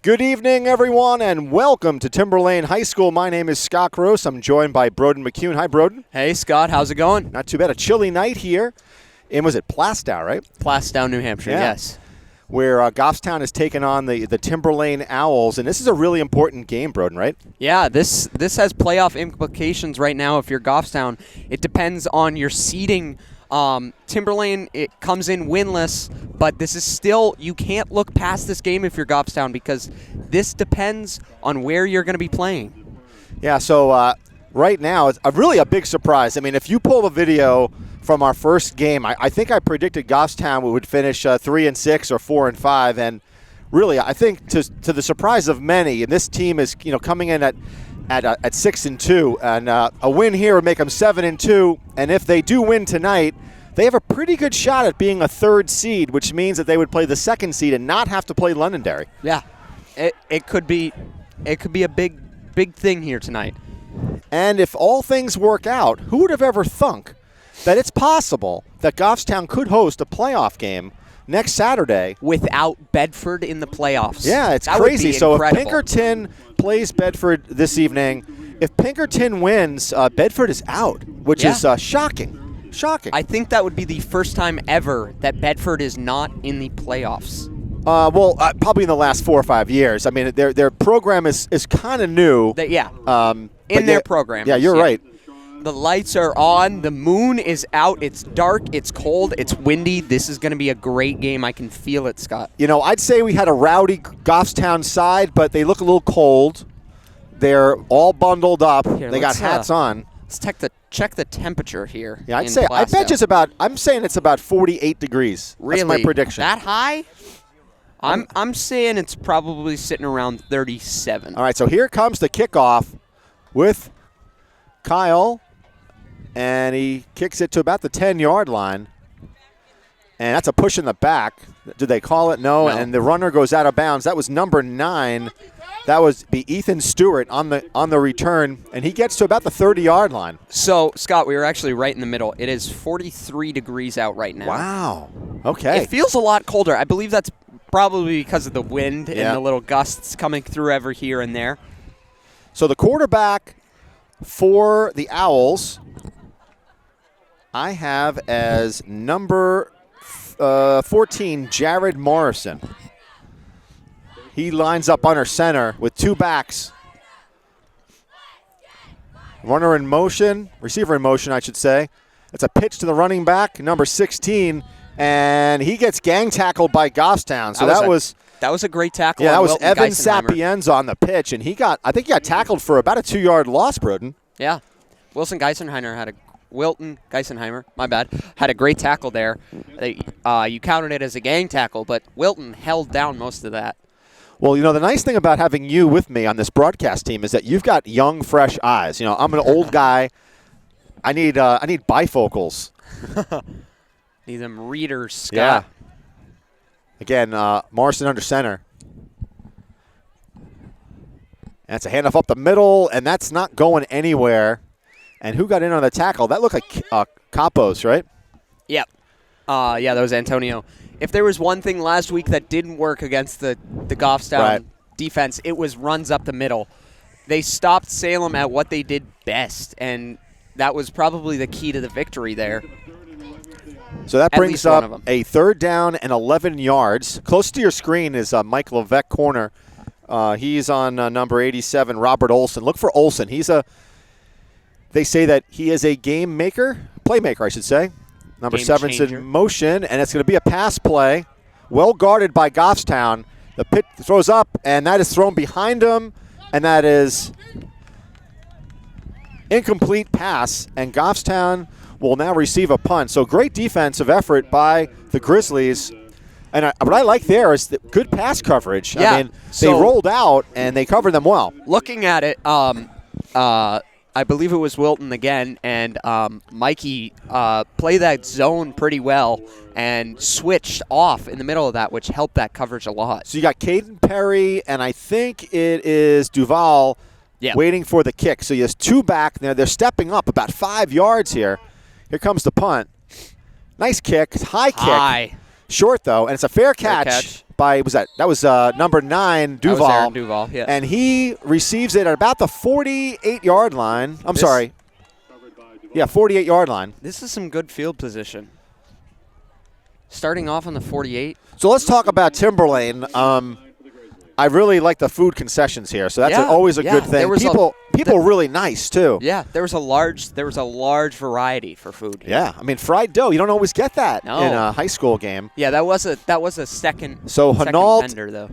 Good evening, everyone, and welcome to Timberlane High School. My name is Scott Gross. I'm joined by Broden McCune. Hi, Broden. Hey, Scott. How's it going? Not too bad. A chilly night here in, was it Plastow, right? Plastow, New Hampshire, yes. Where Goffstown has taken on the Timberlane Owls, and this is a really important game, Broden, right? Yeah, this has playoff implications right now if you're Goffstown. It depends on your seeding. Timberlane, it comes in winless, but this is still, you can't look past this game if you're Goffstown because this depends on where you're going to be playing. Yeah, so right now, it's really a big surprise. I mean, if you pull the video from our first game, I think I predicted Goffstown would finish 3-6 or 4-5, and really, I think to the surprise of many, and this team is coming in at 6-2, and a win here would make them 7-2. And if they do win tonight, they have a pretty good shot at being a third seed, which means that they would play the second seed and not have to play Londonderry. Yeah, it could be a big thing here tonight. And if all things work out, who would have ever thunk that it's possible that Goffstown could host a playoff game next Saturday without Bedford in the playoffs? Yeah, it's crazy. So if Pinkerton plays Bedford this evening, if Pinkerton wins, Bedford is out, which is shocking. Shocking. I think that would be the first time ever that Bedford is not in the playoffs. Probably in the last 4 or 5 years. I mean, their program is kind of new. In their program. Yeah, you're right. The lights are on. The moon is out. It's dark. It's cold. It's windy. This is going to be a great game. I can feel it, Scott. I'd say we had a rowdy Goffstown side, but they look a little cold. They're all bundled up. They got hats on. Let's check the temperature here. Yeah, I bet it's about. I'm saying it's about 48 degrees. Really? That's my prediction. That high? I'm saying it's probably sitting around 37. All right, so here comes the kickoff with Kyle. And he kicks it to about the 10-yard line. And that's a push in the back. Did they call it? No. And the runner goes out of bounds. That was number 9. That was Ethan Stewart on the return. And he gets to about the 30-yard line. So, Scott, we were actually right in the middle. It is 43 degrees out right now. Wow. Okay. It feels a lot colder. I believe that's probably because of the wind and the little gusts coming through every here and there. So the quarterback for the Owls I have as number 14, Jared Morrison. He lines up under center with two backs. Runner in motion, receiver in motion, I should say. It's a pitch to the running back, number 16, and he gets gang tackled by Goffstown. So that was a great tackle. Yeah, that was Evan Sapienza on the pitch, and I think he got tackled for about a 2-yard loss, Broden. Yeah. Wilton Geisenheimer had a great tackle there. You counted it as a gang tackle, but Wilton held down most of that. Well, the nice thing about having you with me on this broadcast team is that you've got young, fresh eyes. I'm an old guy. I need bifocals. Need them readers, Scott. Yeah. Again, Morrison under center. And it's a handoff up the middle, and that's not going anywhere. And who got in on the tackle? That looked like Capos, right? Yep. That was Antonio. If there was one thing last week that didn't work against the Goffstown defense, it was runs up the middle. They stopped Salem at what they did best, and that was probably the key to the victory there. So that At brings least one of up them. a 3rd down and 11 yards. Close to your screen is Mike Levesque corner. He's on number 87, Robert Olson. Look for Olson. They say that he is a game maker, playmaker, I should say. Number Game 7's changer. in motion, and it's going to be a pass play. Well guarded by Goffstown. The pit throws up, and that is thrown behind him, and that is incomplete pass, and Goffstown will now receive a punt. So great defensive effort by the Grizzlies. And what I like there is the good pass coverage. Yeah, I mean, they rolled out, and they covered them well. Looking at it, I believe it was Wilton again, and Mikey played that zone pretty well and switched off in the middle of that, which helped that coverage a lot. So you got Caden Perry, and I think it is Duval waiting for the kick. So he has 2 back there. They're stepping up about 5 yards here. Here comes the punt. Nice kick, high kick. Short, though, and it's a fair catch. By that was number 9, Duval. That was Aaron Duval, yeah. And he receives it at about the 48-yard line. I'm sorry. Yeah, 48-yard line. This is some good field position. Starting off on the 48. So let's talk about Timberlane. I really like the food concessions here, so that's always a good thing. People are really nice too. Yeah, there was a large variety for food. Yeah, I mean fried dough. You don't always get that in a high school game. Yeah, that was a second. So second Hinault vendor, though.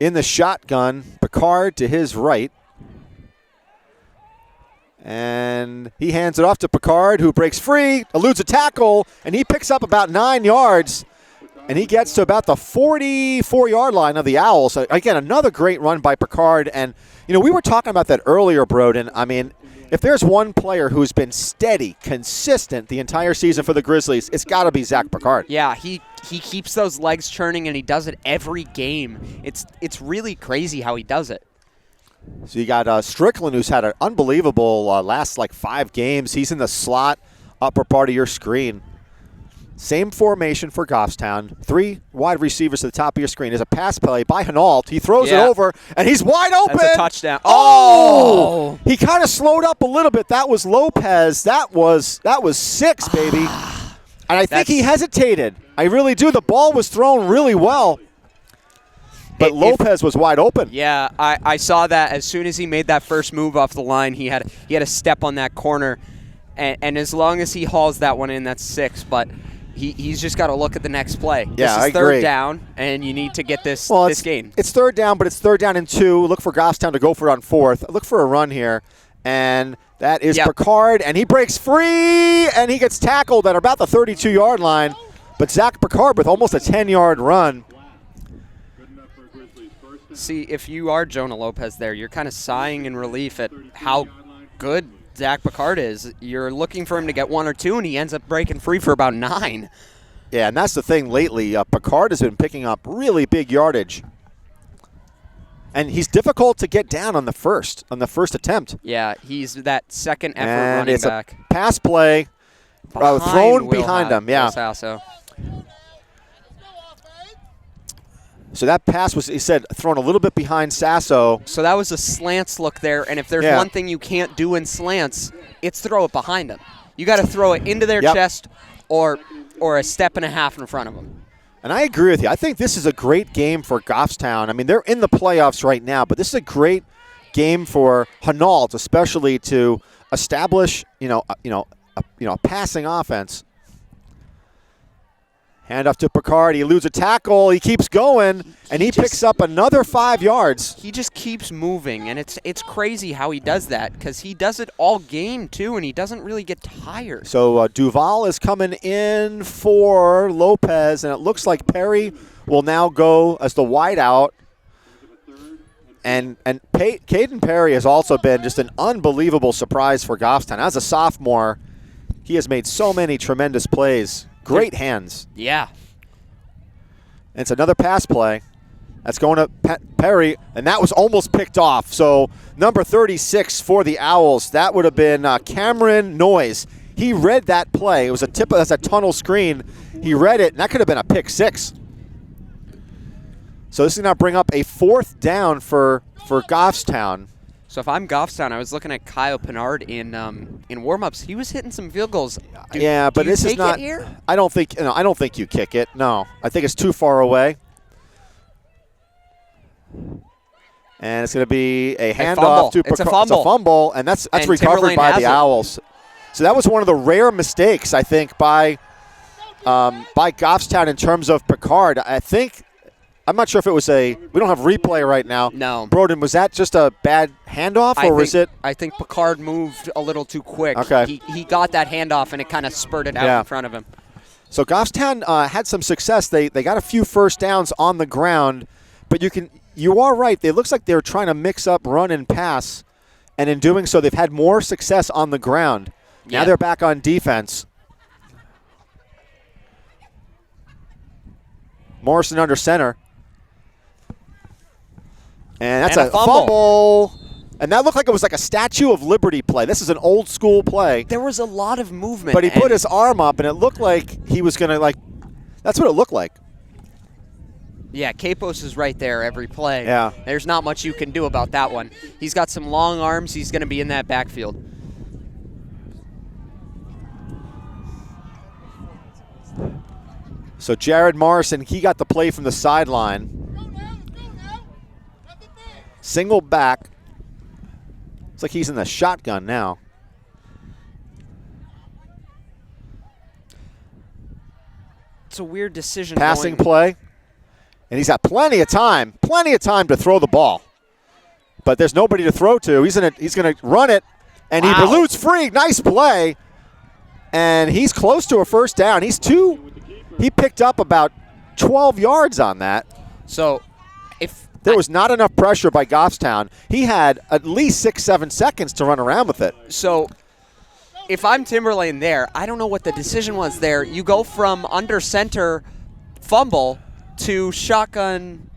in the shotgun, Picard to his right. And he hands it off to Picard, who breaks free, eludes a tackle, and he picks up about 9 yards. And he gets to about the 44-yard line of the Owls. So again, another great run by Picard. And, we were talking about that earlier, Broden. I mean, if there's one player who's been steady, consistent the entire season for the Grizzlies, it's got to be Zach Picard. Yeah, he keeps those legs churning, and he does it every game. It's really crazy how he does it. So you got Strickland, who's had an unbelievable last 5 games. He's in the slot, upper part of your screen. Same formation for Goffstown. 3 wide receivers to the top of your screen. There's a pass play by Hinault. He throws it over, and he's wide open. That's a touchdown. Oh! He kind of slowed up a little bit. That was Lopez. That was 6, baby. And I think he hesitated. I really do. The ball was thrown really well. But Lopez was wide open. Yeah, I saw that as soon as he made that first move off the line. He had a step on that corner, and as long as he hauls that one in, that's 6. But he's just got to look at the next play. Yeah, this is I agree. 3rd down, and you need to get this gain. It's 3rd down, but it's 3rd down and 2. Look for Goffstown to go for it on 4th. Look for a run here, and that is Picard, and he breaks free, and he gets tackled at about the 32-yard line. But Zach Picard with almost a 10-yard run. See, if you are Jonah Lopez there, you're kind of sighing in relief at how good Zach Picard is. You're looking for him to get 1 or 2, and he ends up breaking free for about 9. Yeah, and that's the thing lately. Picard has been picking up really big yardage. And he's difficult to get down on the first attempt. Yeah, he's that second effort and running it's back. A pass play thrown behind him. Yeah. So that pass was, he said, thrown a little bit behind Sasso. So that was a slants look there, and if there's one thing you can't do in slants, it's throw it behind them. You got to throw it into their chest or a step and a half in front of them. And I agree with you. I think this is a great game for Goffstown. I mean, they're in the playoffs right now, but this is a great game for Hinault, especially to establish, a passing offense. Hand off to Picard. He eludes a tackle. He keeps going, and he picks up another 5 yards. He just keeps moving, and it's crazy how he does that because he does it all game, too, and he doesn't really get tired. So Duval is coming in for Lopez, and it looks like Perry will now go as the wideout. And Caden Perry has also been just an unbelievable surprise for Goffstown. As a sophomore, he has made so many tremendous plays. Great hands. Yeah. And it's another pass play. That's going to Perry, and that was almost picked off. So number 36 for the Owls, that would have been Cameron Noyes. He read that play. It was that's a tunnel screen. He read it, and that could have been a pick 6. So this is going to bring up a 4th down for Goffstown. So if I'm Goffstown, I was looking at Kyle Pinard in warmups. He was hitting some field goals. But this is not. Here? I don't think. I don't think you kick it. No, I think it's too far away. And it's going to be a handoff to It's a Picard. fumble. It's a fumble, and that's recovered Timberlane by has the it. Owls. So that was one of the rare mistakes, I think, by Goffstown in terms of Picard. I'm not sure if it was we don't have replay right now. No. Broden, was that just a bad handoff, or was it? I think Picard moved a little too quick. Okay. He got that handoff, and it kind of spurted out in front of him. So Goffstown had some success. They got a few first downs on the ground, but you are right. It looks like they're trying to mix up run and pass, and in doing so, they've had more success on the ground. Now they're back on defense. Morrison under center. And that's a fumble. And that looked like it was like a Statue of Liberty play. This is an old school play. There was a lot of movement. But he put his arm up, and it looked like he was going to, that's what it looked like. Yeah, Capos is right there every play. Yeah. There's not much you can do about that one. He's got some long arms. He's going to be in that backfield. So Jared Morrison, he got the play from the sideline. Single back. It's like he's in the shotgun now. It's a weird decision. Passing play. And he's got plenty of time to throw the ball. But there's nobody to throw to. He's going to run it, and he eludes free. Nice play. And he's close to a first down. He picked up about 12 yards on that. So there was not enough pressure by Goffstown. He had at least 6-7 seconds to run around with it. So if I'm Timberlane there, I don't know what the decision was there. You go from under center fumble to shotgun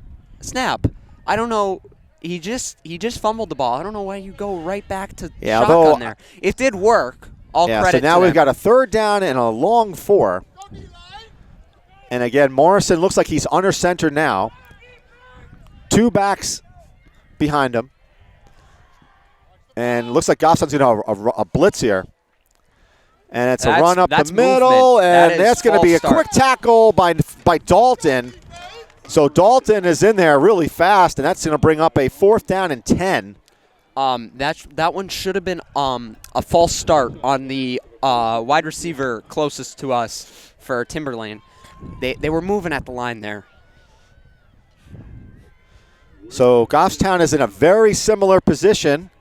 snap. I don't know. He just fumbled the ball. I don't know why you go right back to shotgun there. It did work. All credit so now to we've them. got a third down and a long 4. And again, Morrison looks like he's under center now. 2 backs behind him. And looks like Goffstown's going to have a blitz here. And it's a run up the middle, and that's going to be a quick tackle by Dalton. So Dalton is in there really fast, and that's going to bring up a 4th down and 10. That one should have been a false start on the wide receiver closest to us for Timberlane. They were moving at the line there. So Goffstown is in a very similar position.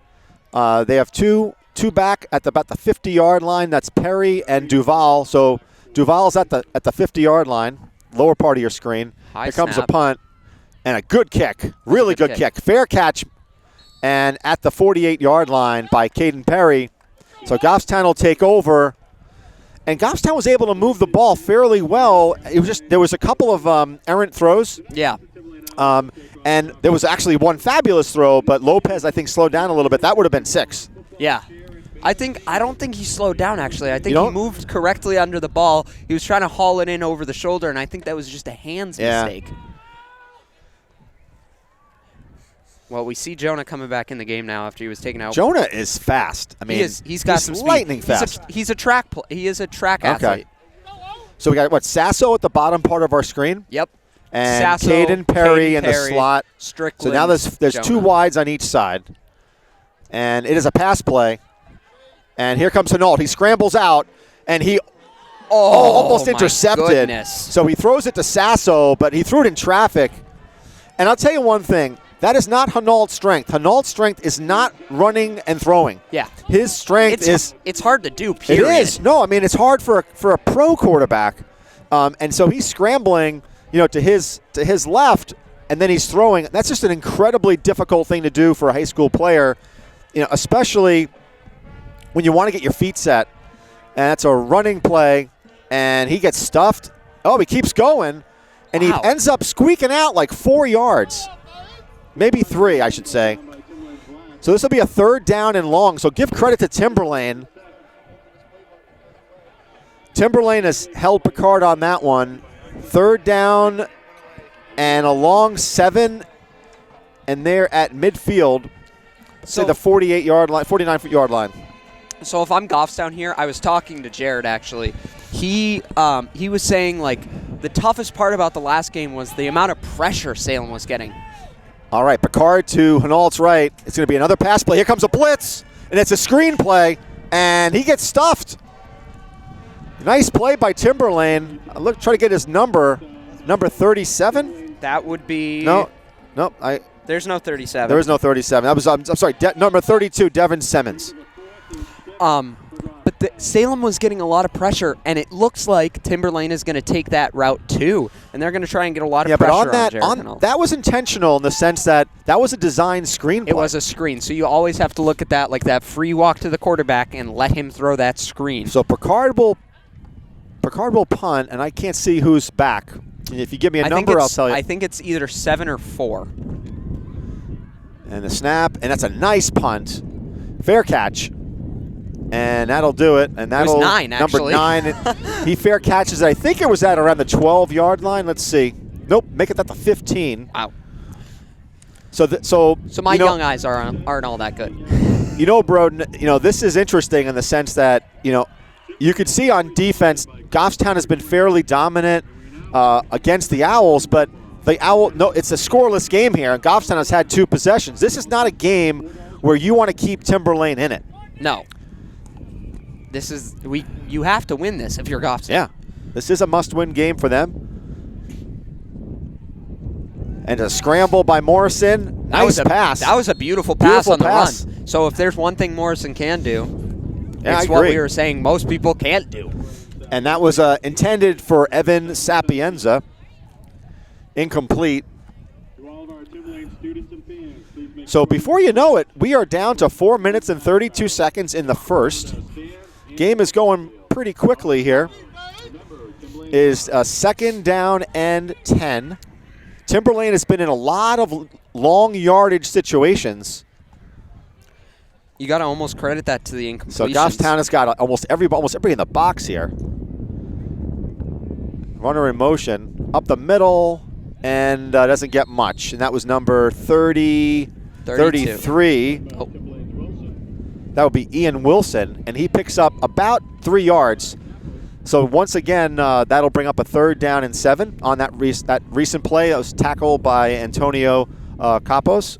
They have two back at about the 50-yard line. That's Perry and Duval. So Duval's at the 50-yard line, lower part of your screen. Here comes a punt and a good kick, really good kick. Fair catch, and at the 48-yard line by Caden Perry. So Goffstown will take over. And Goffstown was able to move the ball fairly well. It was there was a couple of errant throws. Yeah. And there was actually one fabulous throw, but Lopez, I think, slowed down a little bit. That would have been 6. Yeah. I don't think he slowed down, actually. I think he moved correctly under the ball. He was trying to haul it in over the shoulder, and I think that was just a hands mistake. Well, we see Jonah coming back in the game now after he was taken out. Jonah is fast. I mean, he's got some speed. Lightning fast. He is a track athlete. So we got Sasso at the bottom part of our screen. Yep. And Sasso, Caden Perry in the slot. Strickland, so now there's Jonah. 2 wides on each side. And it is a pass play. And here comes Hinault. He scrambles out, and he almost intercepted. Goodness. So he throws it to Sasso, but he threw it in traffic. And I'll tell you one thing. That is not Hinault's strength. Hinault's strength is not running and throwing. Yeah. His strength is... It's hard to do, period. It is. No, I mean, it's hard for a pro quarterback. And so he's scrambling, to his left, and then he's throwing. That's just an incredibly difficult thing to do for a high school player, especially when you want to get your feet set. And that's a running play, and he gets stuffed. Oh, he keeps going, and he ends up squeaking out like 4 yards. Maybe 3, I should say. So this will be a 3rd down and long. So give credit to Timberlane. Timberlane has held Picard on that one. 3rd down and a long 7. And they're at midfield. say the 48-yard line, 49-yard line. So if I'm Goffstown here, I was talking to Jared actually. He was saying like the toughest part about the last game was the amount of pressure Salem was getting. All right, Picard to Hinault's right. It's going to be another pass play. Here comes a blitz, and it's a screen play, and he gets stuffed. Nice play by Timberlane. Try to get his number 37. That would be no. There's no 37. There is no 37. That was I'm sorry, number 32, Devin Simmons. But Salem was getting a lot of pressure, and it looks like Timberlane is going to take that route too, and they're going to try and get a lot of pressure on Jared Hinault. That was intentional in the sense that was a design screen play. It was a screen, so you always have to look at that like that free walk to the quarterback and let him throw that screen. So Picard will punt, and I can't see who's back. And if you give me a number, I'll tell you. I think it's either 7 or 4. And the snap, and that's a nice punt. Fair catch. And that'll do it. And that'll it was 9, actually. Number 9. He fair catches it. I think it was at around the 12-yard line. Let's see. Nope, make it at the 15. Wow. So my young eyes aren't all that good. Broden, this is interesting in the sense that, you could see on defense, Goffstown has been fairly dominant against the Owls, but it's a scoreless game here, and Goffstown has had 2 possessions. This is not a game where you want to keep Timberlane in it. No. You have to win this if you're Goffstown. Yeah. This is a must-win game for them. And a scramble by Morrison. Nice pass. That was a beautiful pass on the run. So if there's one thing Morrison can do, it's what we were saying most people can't do. And that was intended for Evan Sapienza. Incomplete. So before you know it, we are down to 4 minutes and 32 seconds in the first. Game is going pretty quickly here. Is second down and 10. Timberlane has been in a lot of long yardage situations. You got to almost credit that to the incompletions. So Goffstown has got almost everybody in the box here. Runner in motion up the middle and doesn't get much. And that was number 33. Oh. That would be Ian Wilson, and he picks up about 3 yards. So once again, that'll bring up a 3rd down and 7 on that recent play. That was tackled by Antonio Capos.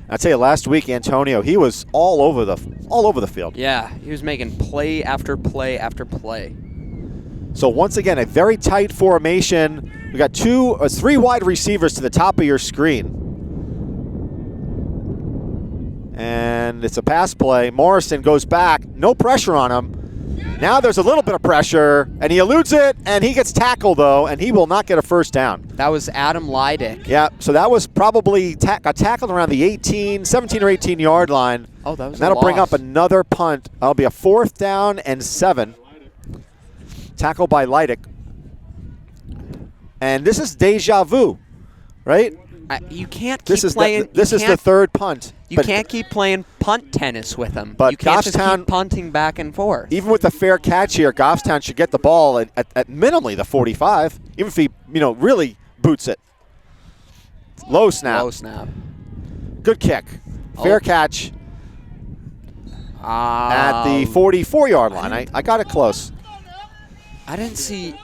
I tell you, last week Antonio, he was all over the field. Yeah, he was making play after play after play. So once again, a very tight formation. We got 3 wide receivers to the top of your screen. And it's a pass play. Morrison goes back. No pressure on him. Now there's a little bit of pressure, and he eludes it, and he gets tackled, though, and he will not get a first down. That was Adam Leidick. Yeah, so that was probably got tackled around the 17 or 18-yard line. Oh, that was and that'll bring up another punt. That'll be a 4th down and 7. Tackled by Leidick. And this is deja vu, right? You can't keep this is playing. This is the 3rd punt. You can't keep playing punt tennis with them. But you can't just Goffstown, keep punting back and forth. Even with the fair catch here, Goffstown should get the ball at minimally the 45, even if he really boots it. Low snap. Low snap. Good kick. Fair catch at the 44-yard line. I got it close. I didn't see.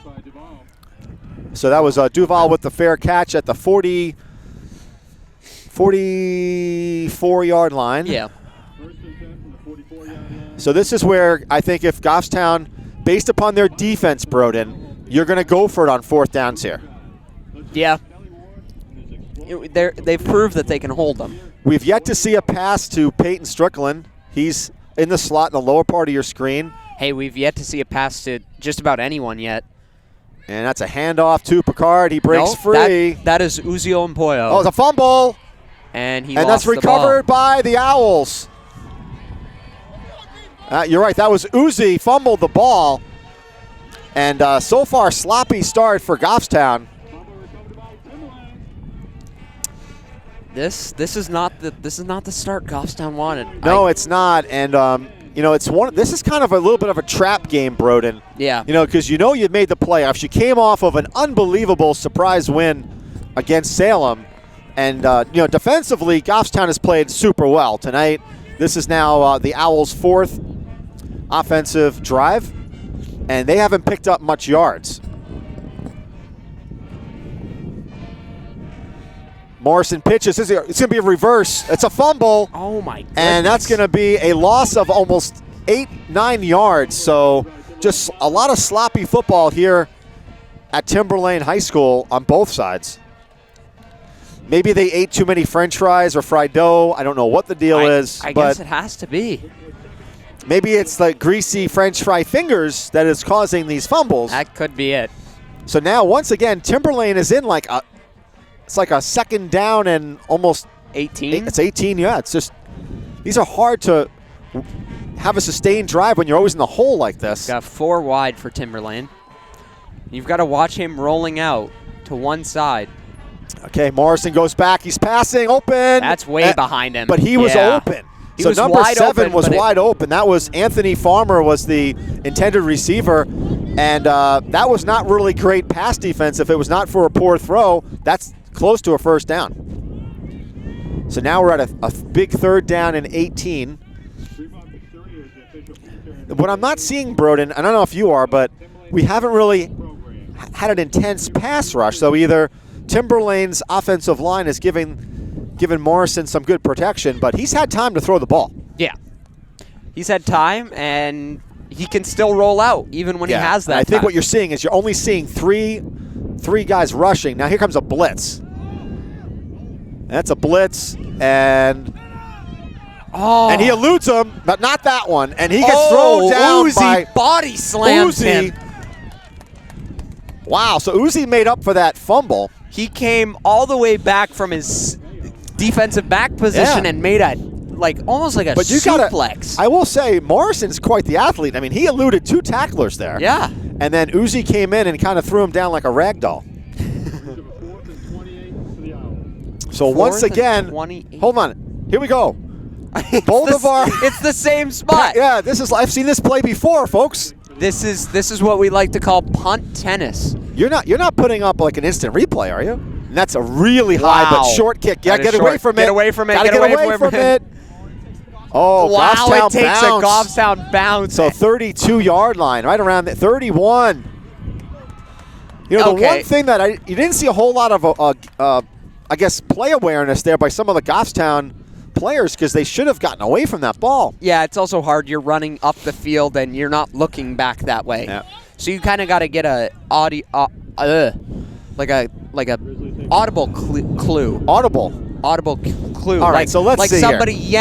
So that was Duval with the fair catch at the 44-yard line. Yeah. So this is where I think if Goffstown, based upon their defense, Broden, you're going to go for it on 4th downs here. Yeah. They've proved that they can hold them. We've yet to see a pass to Peyton Strickland. He's in the slot in the lower part of your screen. Hey, we've yet to see a pass to just about anyone yet. And that's a handoff to Picard. He breaks free. That is Uzio Mpoyo. Oh, it's a fumble. And that's recovered by the Owls. You're right. That was Uzi fumbled the ball. And so far, sloppy start for Goffstown. This is not the start Goffstown wanted. No, it's not. And this is kind of a little bit of a trap game, Broden. Yeah. Because you made the playoffs. You came off of an unbelievable surprise win against Salem. And, defensively, Goffstown has played super well tonight. This is now the Owls' 4th offensive drive, and they haven't picked up much yards. Morrison pitches. It's going to be a reverse. It's a fumble. Oh, my goodness. And that's going to be a loss of almost 8-9 yards. So just a lot of sloppy football here at Timberlane High School on both sides. Maybe they ate too many French fries or fried dough. I don't know what the deal is. I guess it has to be. Maybe it's the greasy French fry fingers that is causing these fumbles. That could be it. So now, once again, Timberlane is in it's like a second down and almost 18. It's 18, yeah. It's just, these are hard to have a sustained drive when you're always in the hole like this. Got 4 wide for Timberlane. You've got to watch him rolling out to one side. Okay, Morrison goes back. He's passing, open. That's way behind him. But he was open. He was number wide 7 open, was wide open. That was Anthony Farmer was the intended receiver, and that was not really great pass defense. If it was not for a poor throw, that's close to a first down. So now we're at a big 3rd down and 18. What I'm not seeing, Broden, I don't know if you are, but we haven't really had an intense pass rush. So either Timberlane's offensive line is given Morrison some good protection, but he's had time to throw the ball. Yeah. He's had time, and he can still roll out even when he has that I think time. what you're seeing is you're only seeing three guys rushing. Now here comes a blitz. That's a blitz, and he eludes him, but not that one. And he gets thrown down Uzi by body slams him. Wow, so Uzi made up for that fumble. He came all the way back from his defensive back position and made almost like a suplex. I will say, Morrison's quite the athlete. I mean, he eluded 2 tacklers there. Yeah. And then Uzi came in and kind of threw him down like a rag doll. So once again, hold on. Here we go. It's the same spot. Yeah, I've seen this play before, folks. This is what we like to call punt tennis. You're not putting up like an instant replay, are you? And that's a really high but short kick. Yeah, get away from it. Get away from it. Gotta get away from it. Oh, wow! Goffstown It takes bounce. a Goffstown bounce. So 32-yard line, right around the 31. The one thing that you didn't see a whole lot of, I guess, play awareness there by some of the Goffstown players because they should have gotten away from that ball. Yeah, it's also hard. You're running up the field and you're not looking back that way. Yeah. So you kind of got to get a audible clue. Audible clue. All right, so let's see somebody here.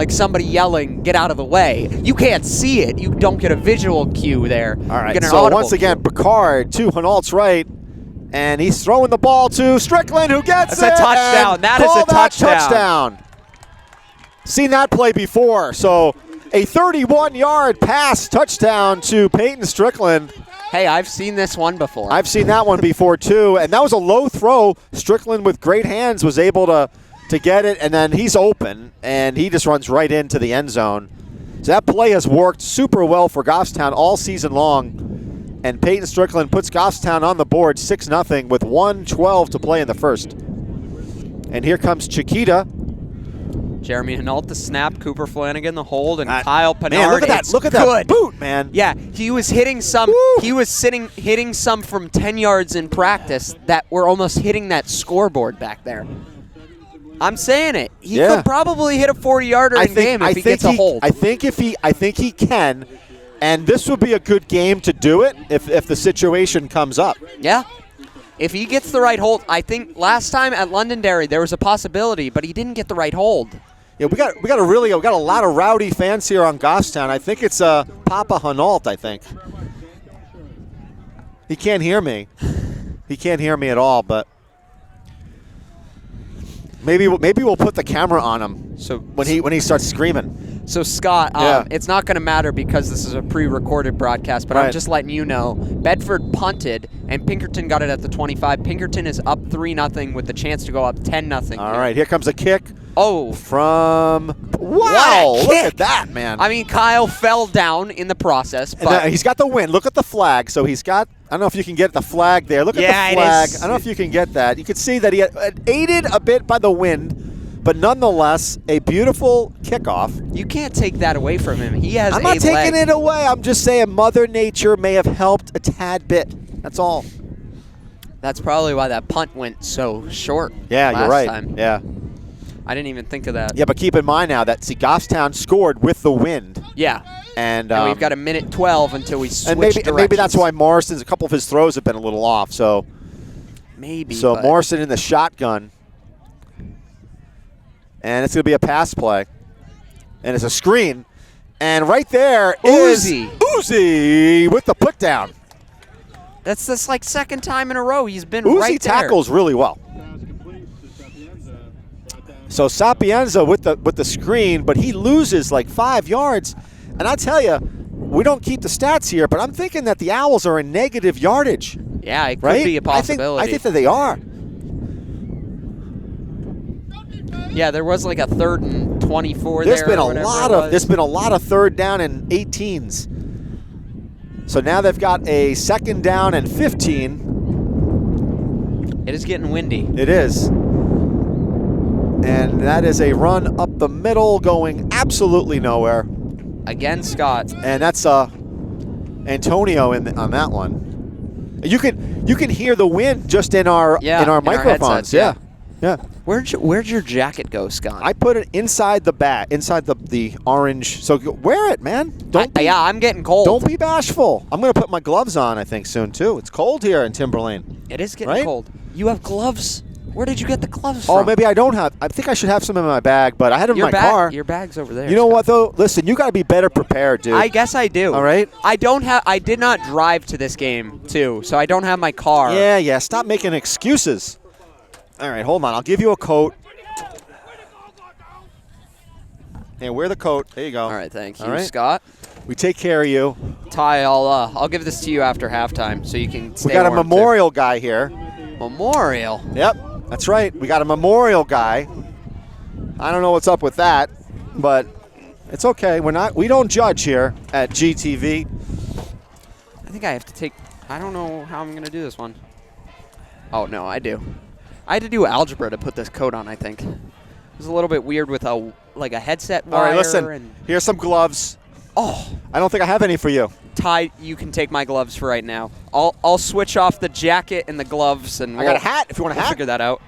somebody yelling, get out of the way. You can't see it. You don't get a visual cue there. All right, so once again, Picard to Hinault's right, and he's throwing the ball to Strickland, who gets That's a touchdown. That is a touchdown. Seen that play before. So a 31-yard pass touchdown to Peyton Strickland. Hey, I've seen this one before. I've seen that one before, too. And that was a low throw. Strickland, with great hands, was able to get it. And then he's open, and he just runs right into the end zone. So that play has worked super well for Goffstown all season long. And Peyton Strickland puts Goffstown on the board 6-0 with 1:12 to play in the first. And here comes Chiquita. Jeremy Hinault the snap, Cooper Flanagan the hold, and Kyle Pinard. Man, look at that! Look at that boot, man. Yeah, he was hitting some. Woo. He was hitting some from 10 yards in practice that were almost hitting that scoreboard back there. I'm saying it. He could probably hit a 40-yarder in game if he gets a hold. I think he can, and this would be a good game to do it if the situation comes up. Yeah. If he gets the right hold, I think last time at Londonderry there was a possibility, but he didn't get the right hold. Yeah, we got a lot of rowdy fans here on Goffstown. I think it's Papa Hinault, I think. He can't hear me. He can't hear me at all, but maybe we'll put the camera on him so when he starts screaming. So, Scott, Yeah. it's not going to matter because this is a pre-recorded broadcast, but I'm Right. just letting you know. Bedford punted, and Pinkerton got it at the 25. Pinkerton is up 3-0 with the chance to go up 10-0. All right, here comes a kick Oh, from. What Wow, a look kick. at that, man. I mean, Kyle fell down in the process, And but he's got the win. Look at the flag. So he's got. I don't know if you can get the flag there. Look Yeah, at it the flag. is. I don't know if you can get that. You can see that he had aided a bit by the wind, but nonetheless, a beautiful kickoff. you can't take that away from him. He has I'm not a taking leg. it away. I'm just saying Mother Nature may have helped a tad bit. That's all. That's probably why that punt went so short. Yeah, last you're right. Time. Yeah. I didn't even think of that. Yeah, but keep in mind now that Goffstown scored with the wind. Yeah. And, And we've got a minute 12 until we switch and maybe directions. that's why Morrison's, a couple of his throws have been a little off. So But Morrison in the shotgun. And it's going to be a pass play. And it's a screen. And right there is Uzi with the put down. That's like second time in a row he's been Uzi right there. tackles really well. So Sapienza with the screen, but he loses like 5 yards. And I tell you, we don't keep the stats here, but I'm thinking that the Owls are in negative yardage. Yeah, it could Right? be a possibility. I think that they are. Yeah, there was like a 3rd and 24 There's there. been or a whatever lot it of was. there's been a lot of 3rd down and 18s. So now they've got a 2nd down and 15. It is getting windy. It is. And that is a run up the middle going absolutely nowhere. Again, Scott. And that's Antonio on that one. You can hear the wind just in our microphones. headsets, Yeah. Where'd your jacket go, Scott? I put it inside the bag, inside the orange. So wear it, man. I'm getting cold. Don't be bashful. I'm going to put my gloves on, I think, soon, too. It's cold here in Timberlane. It is getting Right? cold. You have gloves? Where did you get the gloves from? Oh, maybe I don't have. I think I should have some in my bag, but I had them in my car. Your bag's over there. You know Scott. what, though? Listen, you got to be better prepared, dude. I guess I do. All right? I did not drive to this game, too, so I don't have my car. Yeah. Stop making excuses. All right, hold on. I'll give you a coat. Hey, wear the coat. There you go. All right, thank you, All right. Scott. We take care of you. Ty, I'll give this to you after halftime so you can stay We got a warm, too. memorial guy here. Memorial? Yep, that's right. We got a memorial guy. I don't know what's up with that, but it's okay. We don't judge here at GTV. I think I have to take. I don't know how I'm going to do this one. Oh, no, I do. I had to do algebra to put this coat on, I think. It was a little bit weird with a headset wire. All right, listen. And Here's some gloves. oh, I don't think I have any for you. Ty, you can take my gloves for right now. I'll switch off the jacket and the gloves, and I got a hat if you want a we'll hat. figure that out.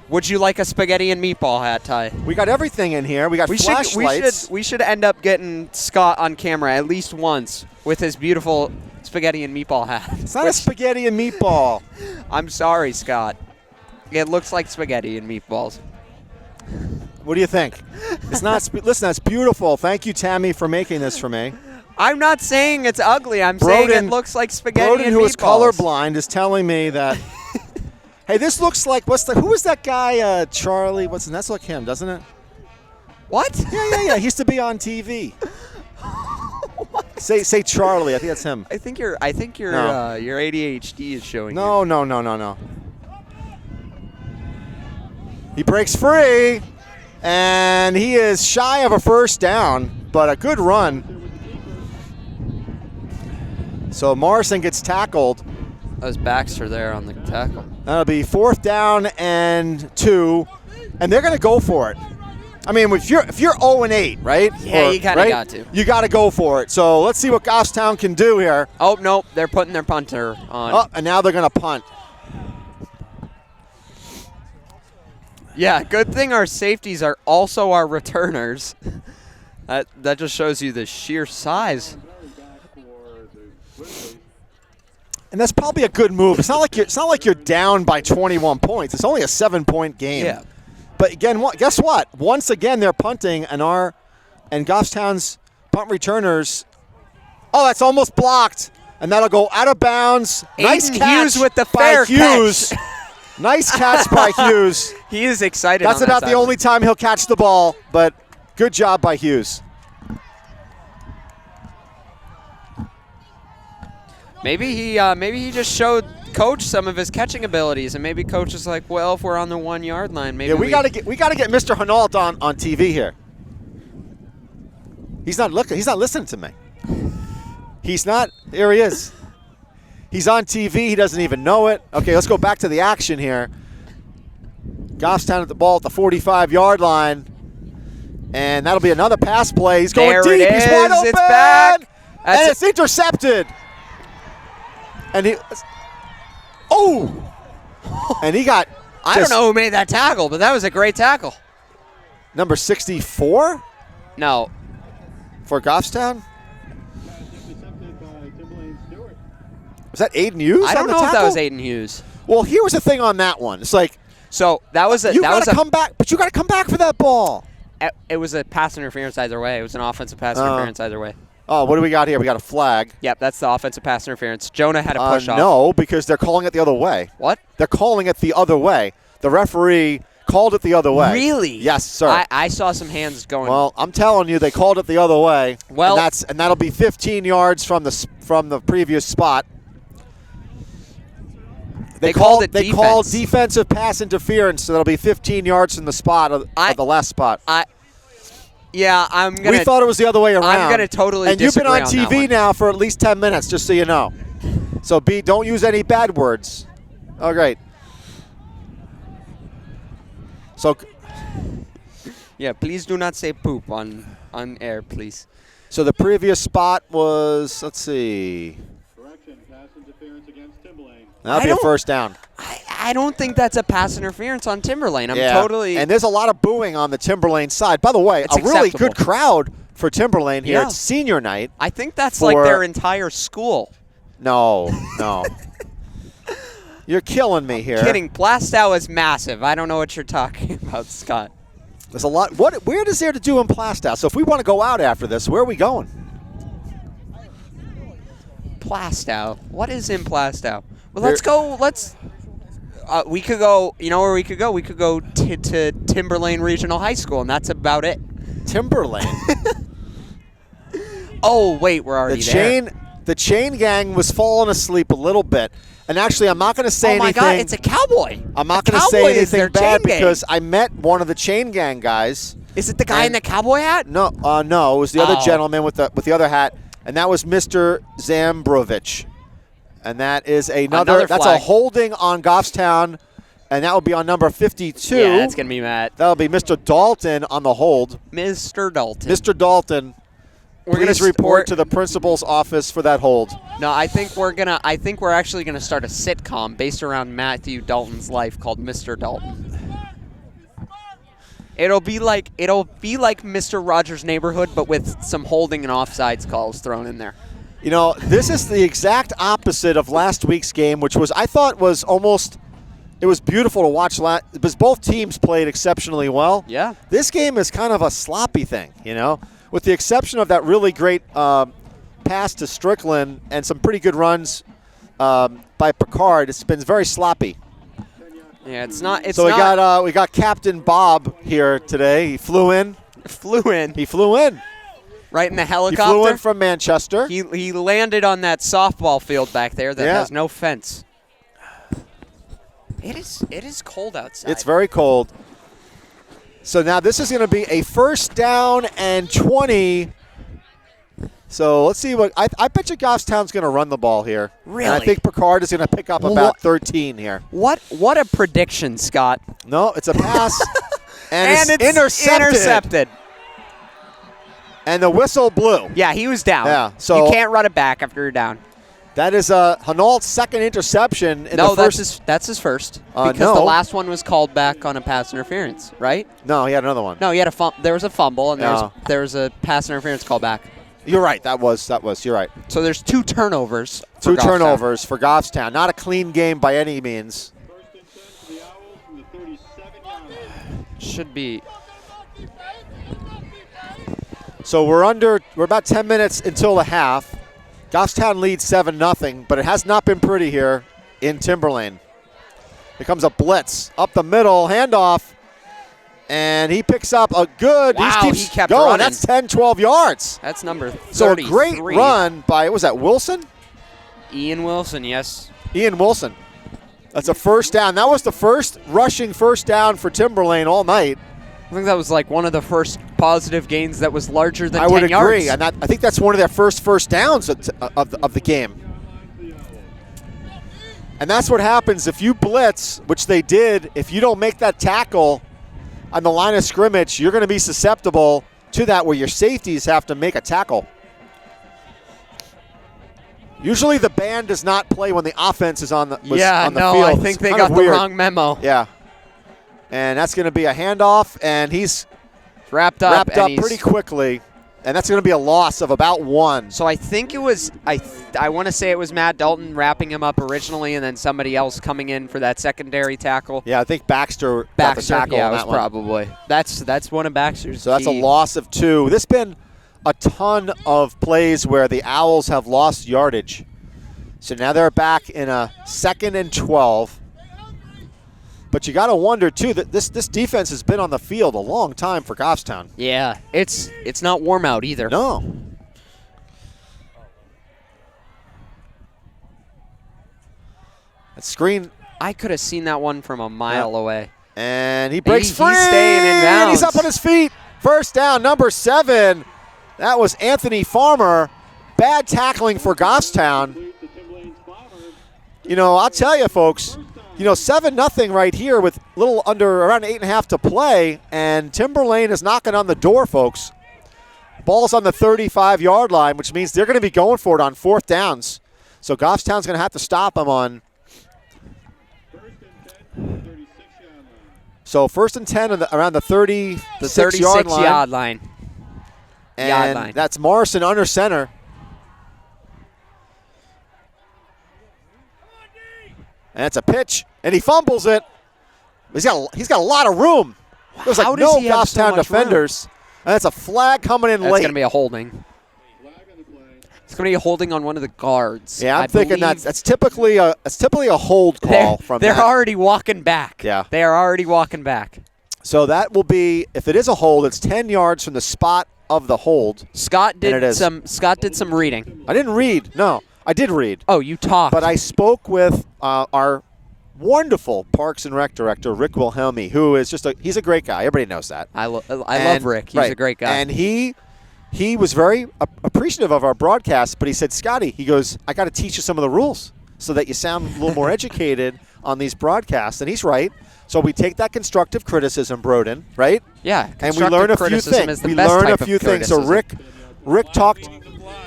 Would you like a spaghetti and meatball hat, Ty? We got everything in here. We got flashlights. We should end up getting Scott on camera at least once with his beautiful spaghetti and meatball hat. It's not a spaghetti and meatball. I'm sorry, Scott. It looks like spaghetti and meatballs. What do you think? It's not. Listen, that's beautiful. Thank you, Tammy, for making this for me. I'm not saying it's ugly. I'm saying it looks like spaghetti Broden, and who meatballs. is colorblind, is telling me that. Hey, this looks like who was that guy? Charlie. That's like him, doesn't it? What? Yeah. He used to be on TV. Say Charlie. I think that's him. I think your No. your ADHD is showing. No. He breaks free, and he is shy of a first down, but a good run. So Morrison gets tackled. Those backs are there on the tackle. That'll be 4th down and 2, and they're going to go for it. I mean, if you're 0-8, right? Yeah, you kinda right? got to. You got to go for it. So let's see what Goffstown can do here. Oh no, they're putting their punter on. Oh, and now they're going to punt. Yeah, good thing our safeties are also our returners. That just shows you the sheer size. And that's probably a good move. It's not like you're down by 21 points. It's only a 7-point game. Yeah. But again, guess what? Once again, they're punting, and Goffstown's punt returners. Oh, that's almost blocked, and that'll go out of bounds. Nice Aiden catch Hughes with the by fair Hughes. catch. Nice catch by Hughes. He is excited. That's on about that the only time he'll catch the ball, but good job by Hughes. Maybe he just showed Coach some of his catching abilities, and maybe Coach is like, well, if we're on the 1 yard line, maybe we gotta get Mr. Hinault on TV here. He's not looking. He's not listening to me. He's not. There he is. He's on TV. He doesn't even know it. Okay, let's go back to the action here. Goffstown at the ball at the 45-yard line. And that'll be another pass play. He's going deep. He's wide open. It's back. And it's intercepted. And he and he got I don't know who made that tackle, but that was a great tackle. Number 64? No. For Goffstown? Was that Aiden Hughes? I don't know if that was Aiden Hughes. Well, here was the thing on that one. It's like, so that was a you got to come back, but you got to come back for that ball. It was a pass interference either way. It was an offensive pass interference either way. Oh, what do we got here? We got a flag. Yep, that's the offensive pass interference. Jonah had a push off. No, because they're calling it the other way. What? They're calling it the other way. The referee called it the other way. Really? Yes, sir. I saw some hands going. Well, I'm telling you, they called it the other way. Well, and that'll be 15 yards from the previous spot. They called defensive pass interference, so that'll be 15 yards from the spot of the last spot. Yeah, I'm gonna. We thought it was the other way around. I'm gonna totally. And you've been on TV TV now for at least 10 minutes, just so you know. So don't use any bad words. Oh, great. So. Yeah, please do not say poop on air, please. So the previous spot was, let's see. Correction, pass interference against Timberlane. That'll be a first down. I don't think that's a pass interference on Timberlane. I'm totally. And there's a lot of booing on the Timberlane side. By the way, a really good crowd for Timberlane here. It's senior night. I think that's like their entire school. No. You're killing me here. Kidding. Plastow is massive. I don't know what you're talking about, Scott. There's a lot. Where is there to do in Plastow? So if we want to go out after this, where are we going? Plastow. What is in Plastow? Well, let's go. We could go. You know where we could go? We could go to Timberlane Regional High School, and that's about it. Timberlane. Oh wait, we're already there. The chain gang was falling asleep a little bit. And actually, I'm not going to say anything. Oh, my God, it's a cowboy. I'm not going to say anything bad because I met one of the chain gang guys. Is it the guy in the cowboy hat? No, no. It was the other gentleman with the other hat, and that was Mr. Zambrovich. And that is another that's a holding on Goffstown, and that will be on number 52. Yeah, that's going to be Matt. That will be Mr. Dalton on the hold. Mr. Dalton. Mr. Dalton. Please report to the principal's office for that hold. No, I think we're actually gonna start a sitcom based around Matthew Dalton's life called Mr. Dalton. It'll be like Mr. Rogers' Neighborhood, but with some holding and offsides calls thrown in there. You know, this is the exact opposite of last week's game, which was it was beautiful to watch because both teams played exceptionally well. Yeah. This game is kind of a sloppy thing, you know. With the exception of that really great pass to Strickland and some pretty good runs by Picard, it's been very sloppy. Yeah, it's not. We got Captain Bob here today. He flew in. He flew in. Right in the helicopter. He flew in from Manchester. He landed on that softball field back there that has no fence. It is cold outside. It's very cold. So now this is going to be a first down and 20. So let's see what I bet you Goffstown's going to run the ball here. Really? And I think Picard is going to pick up about 13 here. What a prediction, Scott. No, it's a pass. and it's intercepted. And the whistle blew. Yeah, he was down. Yeah, so you can't run it back after you're down. That is Hinault's second interception in the first. That's his first. Because the last one was called back on a pass interference, right? No, he had another one. No, he had there was a fumble and there was a pass interference call back. You're right. That was. You're right. So there's 2 turnovers. Two turnovers for Goffstown. Not a clean game by any means. First and 10 for the Owls from the 37-yard line. Should be. So we're about 10 minutes until the half. Goffstown leads 7-0, but it has not been pretty here in Timberlane. Here comes a blitz up the middle, handoff, and he picks up a good. Wow, he kept going. Running. That's 10, 12 yards. That's number 33. So a great run by, was that Wilson? Ian Wilson, yes. Ian Wilson. That's a first down. That was the first rushing first down for Timberlane all night. I think that was like one of the first positive gains that was larger than 10 I would yards. agree, and I think that's one of their first downs of the game. And that's what happens if you blitz, which they did. If you don't make that tackle on the line of scrimmage, you're going to be susceptible to that where your safeties have to make a tackle. Usually the band does not play when the offense is on the field. I think they got the wrong memo. Yeah. And that's going to be a handoff, and he's wrapped up pretty quickly. And that's going to be a loss of about 1. So I think it was, I want to say it was Matt Dalton wrapping him up originally and then somebody else coming in for that secondary tackle. Yeah, I think Baxter got the tackle yeah, on it that was one. probably. That's one of Baxter's So that's a key. loss of 2. This has been a ton of plays where the Owls have lost yardage. So now they're back in a 2nd and 12. But you got to wonder, too, that this defense has been on the field a long time for Goffstown. Yeah, it's not warm out either. No. That screen. I could have seen that one from a mile away. And he breaks free. He's staying in And bounds. he's up on his feet. First down, number 7. That was Anthony Farmer. Bad tackling for Goffstown. You know, I'll tell you, folks, 7-0 right here with around 8.5 to play, and Timberlane is knocking on the door, folks. Ball's on the 35-yard line, which means they're going to be going for it on 4th downs. So Goffstown's going to have to stop them on. So 1st and 10 around the 36-yard line. Yard line. And that's Morrison under center. And it's a pitch, and he fumbles it. He's got a lot of room. There's How like does no he have so Goffstown much defenders. And that's a flag coming in That's late. going to be a holding. It's going to be a holding on one of the guards. Yeah, I'm thinking that's typically a hold call from They're that. already walking back. Yeah. They are already walking back. So that will be, if it is a hold, it's 10 yards from the spot of the hold. Scott And it did is. Scott did some reading. I didn't read. No, I did read. Oh, you talked. But I spoke with our wonderful Parks and Rec director, Rick Wilhelmi, who is he's a great guy. Everybody knows that. I love Rick. He's a great guy. And he was very appreciative of our broadcast, but he said, Scotty, he goes, I got to teach you some of the rules so that you sound a little more educated on these broadcasts. And he's right. So we take that constructive criticism, Broden, right? Yeah. And we learn a few things. We learn a few things. So Rick talked.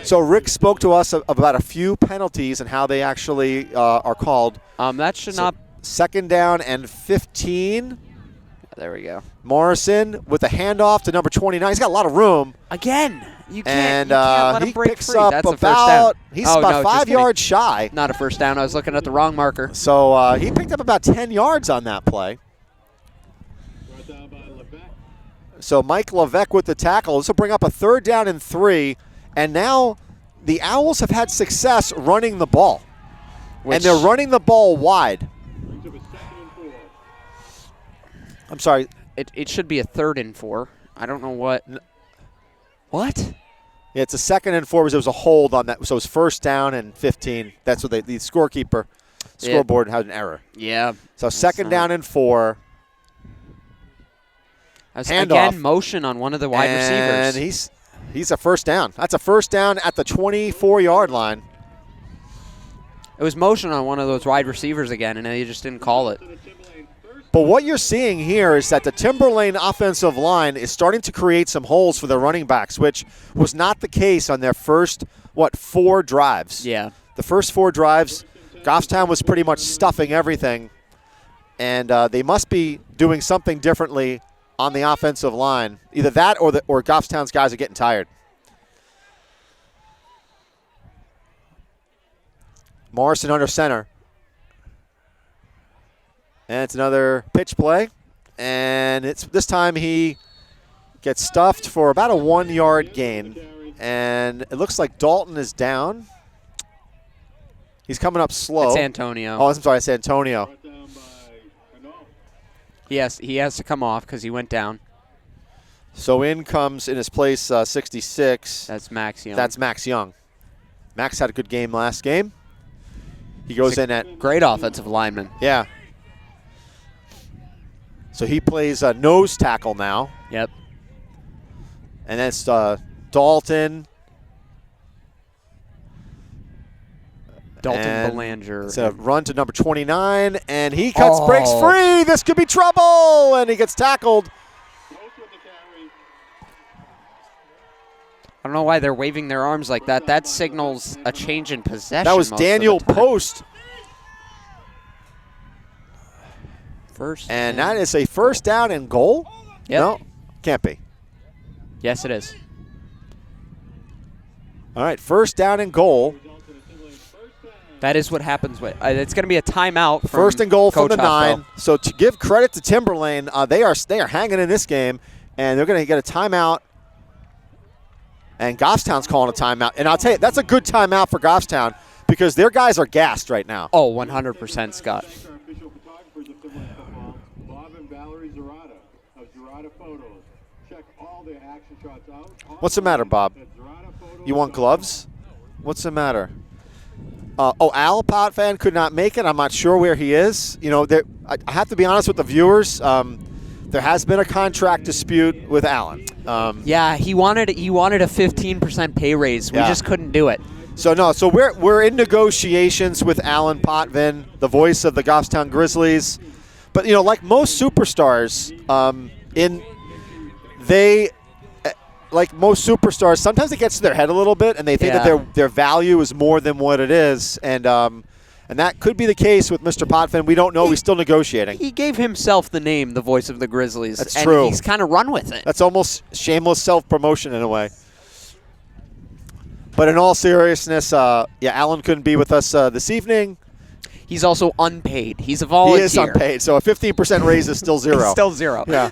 So Rick spoke to us about a few penalties and how they actually are called. That should not. 2nd down and 15. There we go. Morrison with a handoff to number 29. He's got a lot of room. Again, you And can't let him he break picks free. up That's a first down. about, he's about 5 yards shy. Not a first down. I was looking at the wrong marker. So he picked up about 10 yards on that play. So Mike Levesque with the tackle. This will bring up a 3rd down and 3. And now the Owls have had success running the ball. And they're running the ball wide. I'm sorry. It should be a 3rd and 4. I don't know what. What? Yeah, it's a 2nd and 4 because there was a hold on that. So it was 1st down and 15. That's what the scoreboard had an error. Yeah. So 2nd down and 4. Again, motion on one of the wide receivers. And he's a 1st down. That's a 1st down at the 24-yard line. It was motion on one of those wide receivers again, and they just didn't call it. But what you're seeing here is that the Timberlane offensive line is starting to create some holes for their running backs, which was not the case on their first, 4 drives. Yeah. The first 4 drives, Goffstown was pretty much stuffing everything, and they must be doing something differently on the offensive line. Either that or Goffstown's guys are getting tired. Morrison under center. And it's another pitch play. And this time he gets stuffed for about a 1-yard gain. And it looks like Dalton is down. He's coming up slow. It's Antonio. Oh, I'm sorry, it's Antonio. He has to come off because he went down. So in comes in his place 66. That's Max Young. That's Max Young. Max had a good game last game. He goes in at, Great offensive lineman. yeah. So he plays nose tackle now. Yep. And that's Dalton. Dalton And Belanger. It's a run to number 29, and he cuts, breaks Oh. free. This could be trouble, and he gets tackled. Close with the carry. I don't know why they're waving their arms like that. That signals a change in possession. That was most of the Daniel time. Post, First. and that is a first down and goal? Yep. No, can't be. Yes, it is. All right, first down and goal. Results in a Timberlane first down. That is what happens with. It's going to be a timeout. From First and goal from Coach the Hoffbell. 9. So to give credit to Timberlane, they are hanging in this game, and they're going to get a timeout. And Goffstown's calling a timeout. And I'll tell you, that's a good timeout for Goffstown because their guys are gassed right now. Oh, 100%, Scott. Thanks our official photographers of Timberlane football, Bob and Valerie Zerata of Zerata Photos. Check all their action shots out. What's the matter, Bob? at ZerataPhotos.com. You want gloves? What's the matter? Al Potvin could not make it. I'm not sure where he is. You know, I have to be honest with the viewers. There has been a contract dispute with Allen. Yeah, he wanted a 15% pay raise. We Yeah. just couldn't do it. So we're in negotiations with Alan Potvin, the voice of the Goffstown Grizzlies. But you know, like most superstars, like most superstars, sometimes it gets to their head a little bit, and they think Yeah. that their value is more than what it is, and that could be the case with Mr. Potvin. We don't know. We're still negotiating. He gave himself the name, the voice of the Grizzlies. That's and true. He's kind of run with it. That's almost shameless self-promotion in a way. But in all seriousness, Alan couldn't be with us this evening. He's also unpaid. He's a He volunteer. is unpaid, so a 15% raise is still zero. He's still zero. Yeah.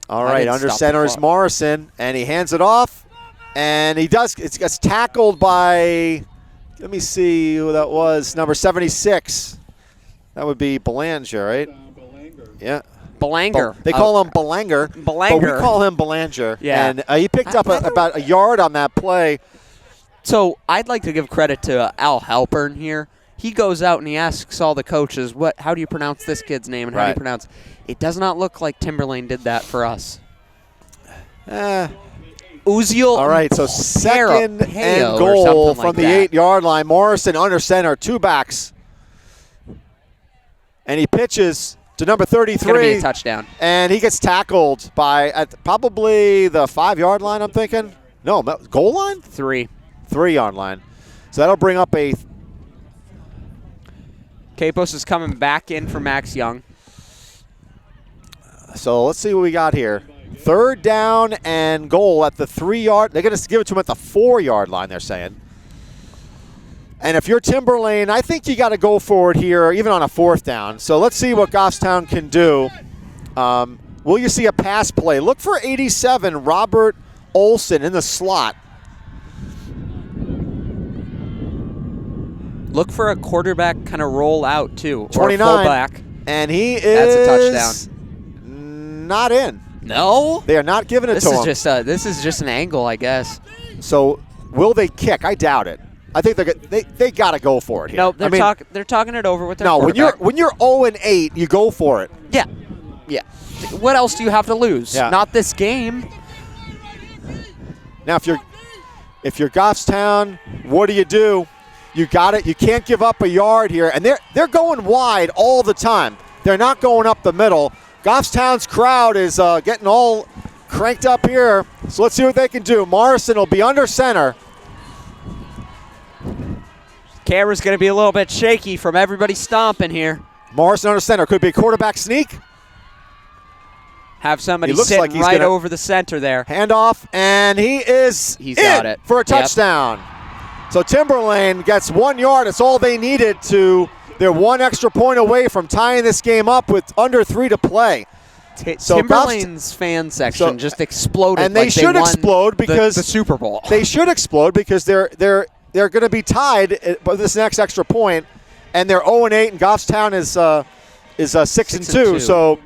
All I right, didn't under stop the center is clock. Morrison, and he hands it off, and it gets tackled by, let me see who that was, number 76. That would be Belanger, right? Belanger. Yeah. Belanger. They call him Belanger, but we Belanger. call him Belanger. Yeah. And he picked up about a yard on that play. So I'd like to give credit to Al Halpern here. He goes out and he asks all the coaches, how do you pronounce this kid's name and how do you Right. pronounce it? It does not look like Timberlane did that for us. Uziel. All right, so second and goal from the 8-yard line. Morrison under center, two backs. And he pitches to number It's going to be 33. a touchdown. And he gets tackled at probably the 5-yard line, I'm thinking. No, goal line? 3. 3-yard line. So that'll bring up a Capos is coming back in for Max Young. So let's see what we got here. Third down and goal at the 3-yard. They're going to give it to him at the 4-yard line, they're saying. And if you're Timberlane, I think you got to go for it here, even on a 4th down. So let's see what Goffstown can do. Will you see a pass play? Look for 87, Robert Olson in the slot. Look for a quarterback kind of roll out, too. 29. Or a fullback. And he is That's a touchdown. Not in. No? They are not giving it This to is him. this is just an angle, I guess. So will they kick? I doubt it. I think they got to go for it here. No, they're I mean, they're talking it over with their No, quarterback. when you're 0-8, you go for it. Yeah. What else do you have to lose? Yeah. Not this game. Now, if you're Goffstown, what do? You got it. You can't give up a yard here, and they're going wide all the time. They're not going up the middle. Goffstown's crowd is getting all cranked up here. So let's see what they can do. Morrison will be under center. Camera's going to be a little bit shaky from everybody stomping here. Morrison under center. Could be a quarterback sneak. Have somebody He looks sitting like he's right gonna- over the center there. Handoff, and he's got it. for a Yep. touchdown. So Timberlane gets 1 yard. It's all they needed they're one extra point away from tying this game up with under 3 to play. So Timberlane's fan section just exploded. And they like should won explode because the Super Bowl. They should explode because they're going to be tied by this next extra point, and they're 0-8, and Goffstown is 6-2. So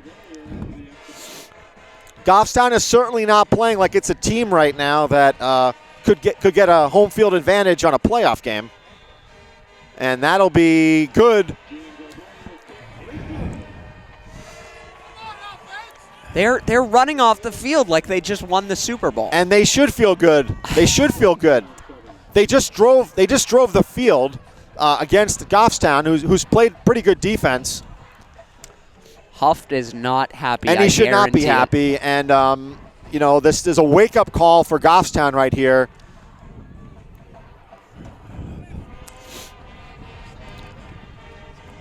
Goffstown is certainly not playing like it's a team right now that could get a home field advantage on a playoff game, and that'll be good. They're running off the field like they just won the Super Bowl. And they should feel good. They should feel good. They just drove the field against Goffstown, who's played pretty good defense. Huft is not happy. And he should not be happy. And this is a wake-up call for Goffstown right here.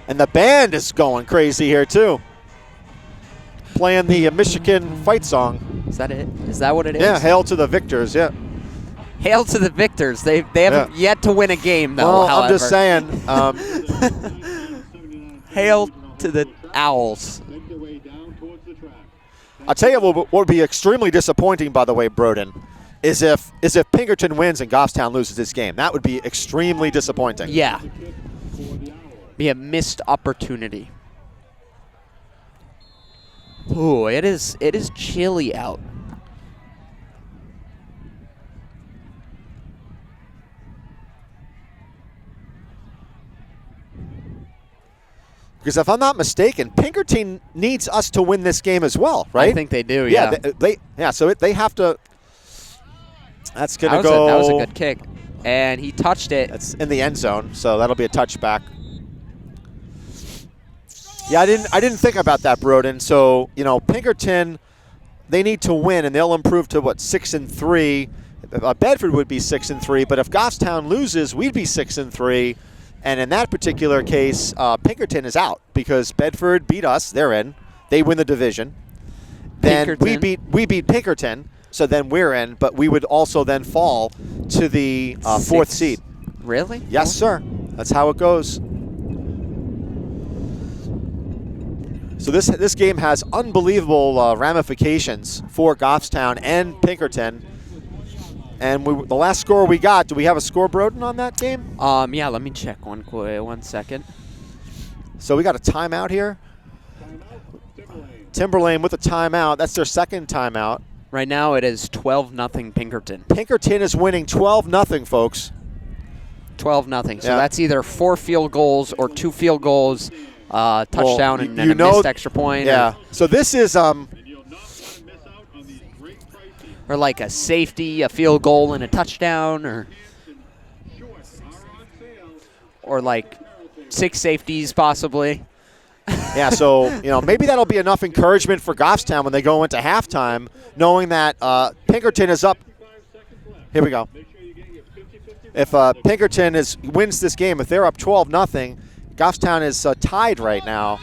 And the band is going crazy here too. Playing the Michigan fight song. Is that it? Is that what it is? Yeah, hail to the victors, yeah. Hail to the victors. They haven't yet to win a game, though, well, however. I'm just saying. Hail to the Owls. I'll tell you what would be extremely disappointing, by the way, Broden, is if Pinkerton wins and Goffstown loses this game. That would be extremely disappointing. Yeah. Be a missed opportunity. Ooh, it is chilly out. Because if I'm not mistaken, Pinkerton needs us to win this game as well, right? I think they do, yeah. So they have to. That's going to go. That was a good kick. And he touched it. That's in the end zone, so that'll be a touchback. Yeah, I didn't think about that, Broden. So, Pinkerton, they need to win, and they'll improve to, 6-3. Bedford would be 6-3, but if Goffstown loses, we'd be 6-3. And in that particular case, Pinkerton is out because Bedford beat us. They're in. They win the division. Then we beat Pinkerton, so then we're in, but we would also then fall to the 4th seed. Really? Yes, sir. That's how it goes. So this game has unbelievable ramifications for Goffstown and Pinkerton. And the last score we got, do we have a score, Broden, on that game? Yeah, let me check one second. So we got a timeout here. Timberlane with a timeout. That's their second timeout. Right now it is 12-0 Pinkerton. Pinkerton is winning 12-0, folks. 12-0. So that's either 4 field goals or 2 field goals. Touchdown and a missed extra point. Yeah. So this is or like a safety, a field goal, and a touchdown, or like 6 safeties possibly. Yeah. So maybe that'll be enough encouragement for Goffstown when they go into halftime, knowing that Pinkerton is up. Here we go. If Pinkerton wins this game, if they're up 12-0. Goffstown is tied right now,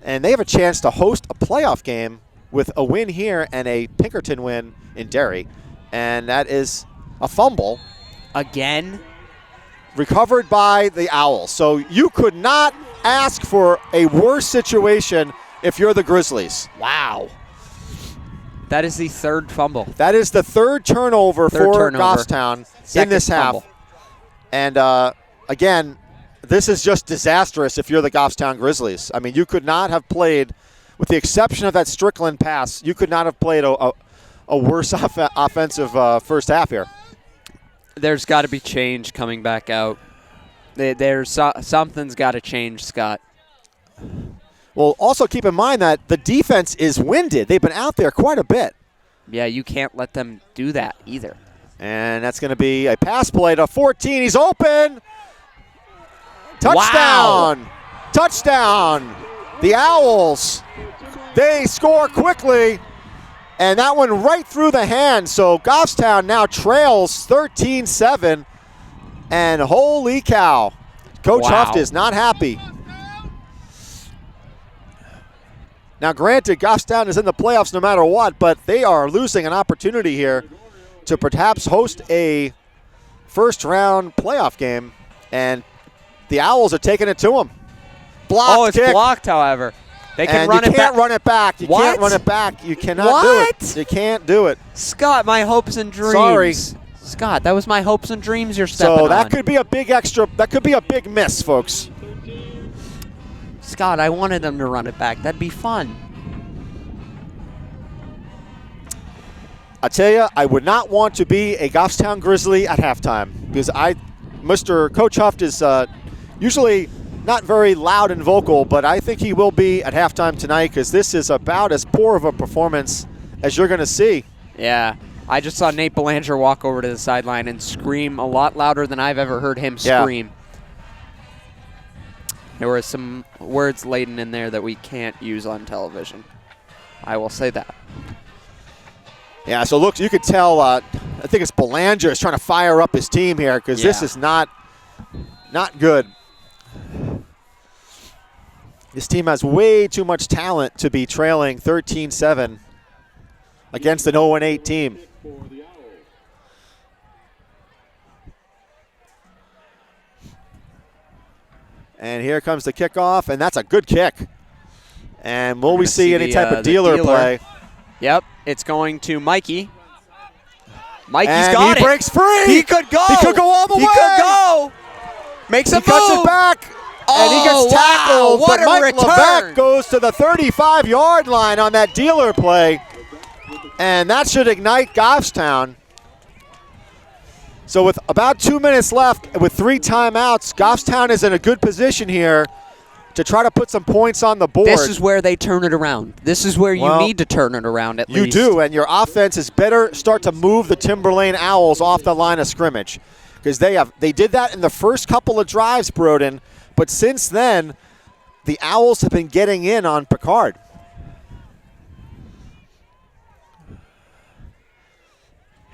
and they have a chance to host a playoff game with a win here and a Pinkerton win in Derry, and that is a fumble. Again? Recovered by the Owls. So you could not ask for a worse situation if you're the Grizzlies. Wow. That is the 3rd fumble. That is the 3rd turnover for Goffstown in this half. And again, this is just disastrous if you're the Goffstown Grizzlies. I mean, you could not have played, with the exception of that Strickland pass, you could not have played a worse offensive first half here. There's got to be change coming back out. Something's got to change, Scott. Well, also keep in mind that the defense is winded. They've been out there quite a bit. Yeah, you can't let them do that either. And that's going to be a pass play to 14. He's open. Touchdown! Wow. Touchdown! The Owls, they score quickly, and that one right through the hand. So Goffstown now trails 13-7, and holy cow, Coach Huft is not happy. Now, granted, Goffstown is in the playoffs no matter what, but they are losing an opportunity here to perhaps host a first-round playoff game, and the Owls are taking it to them. Blocked it's kick. blocked, however. They can and run you it can't back. run it back. You What? can't run it back. You cannot What? do it. You can't do it. Scott, my hopes and dreams. Sorry. Scott, that was my hopes and dreams you're stepping on. So that could be a big extra. That could be a big miss, folks. Scott, I wanted them to run it back. That'd be fun. I tell you, I would not want to be a Goffstown Grizzly at halftime because Mr. Coach Huft is usually not very loud and vocal, but I think he will be at halftime tonight because this is about as poor of a performance as you're going to see. Yeah. I just saw Nate Belanger walk over to the sideline and scream a lot louder than I've ever heard him scream. There were some words laden in there that we can't use on television. I will say that. Yeah, so look, you could tell, I think it's Belanger is trying to fire up his team here because this is not good. This team has way too much talent to be trailing 13-7 against an 0-8 team. And here comes the kickoff, and that's a good kick. And will we see any type of dealer play? Yep, it's going to Mikey. Mikey's and got it. He breaks free. He could go. He could go all the way. He could go. Makes a move. He cuts it back. And he gets tackled. What but Mike a return. Levesque goes to the 35-yard line on that dealer play. And that should ignite Goffstown. So with about 2 minutes left, with 3 timeouts, Goffstown is in a good position here to try to put some points on the board. This is where they turn it around. This is where you need to turn it around at least. You do, and your offense is better start to move the Timberlane Owls off the line of scrimmage. Because they did that in the first couple of drives, Broden, but since then, the Owls have been getting in on Picard.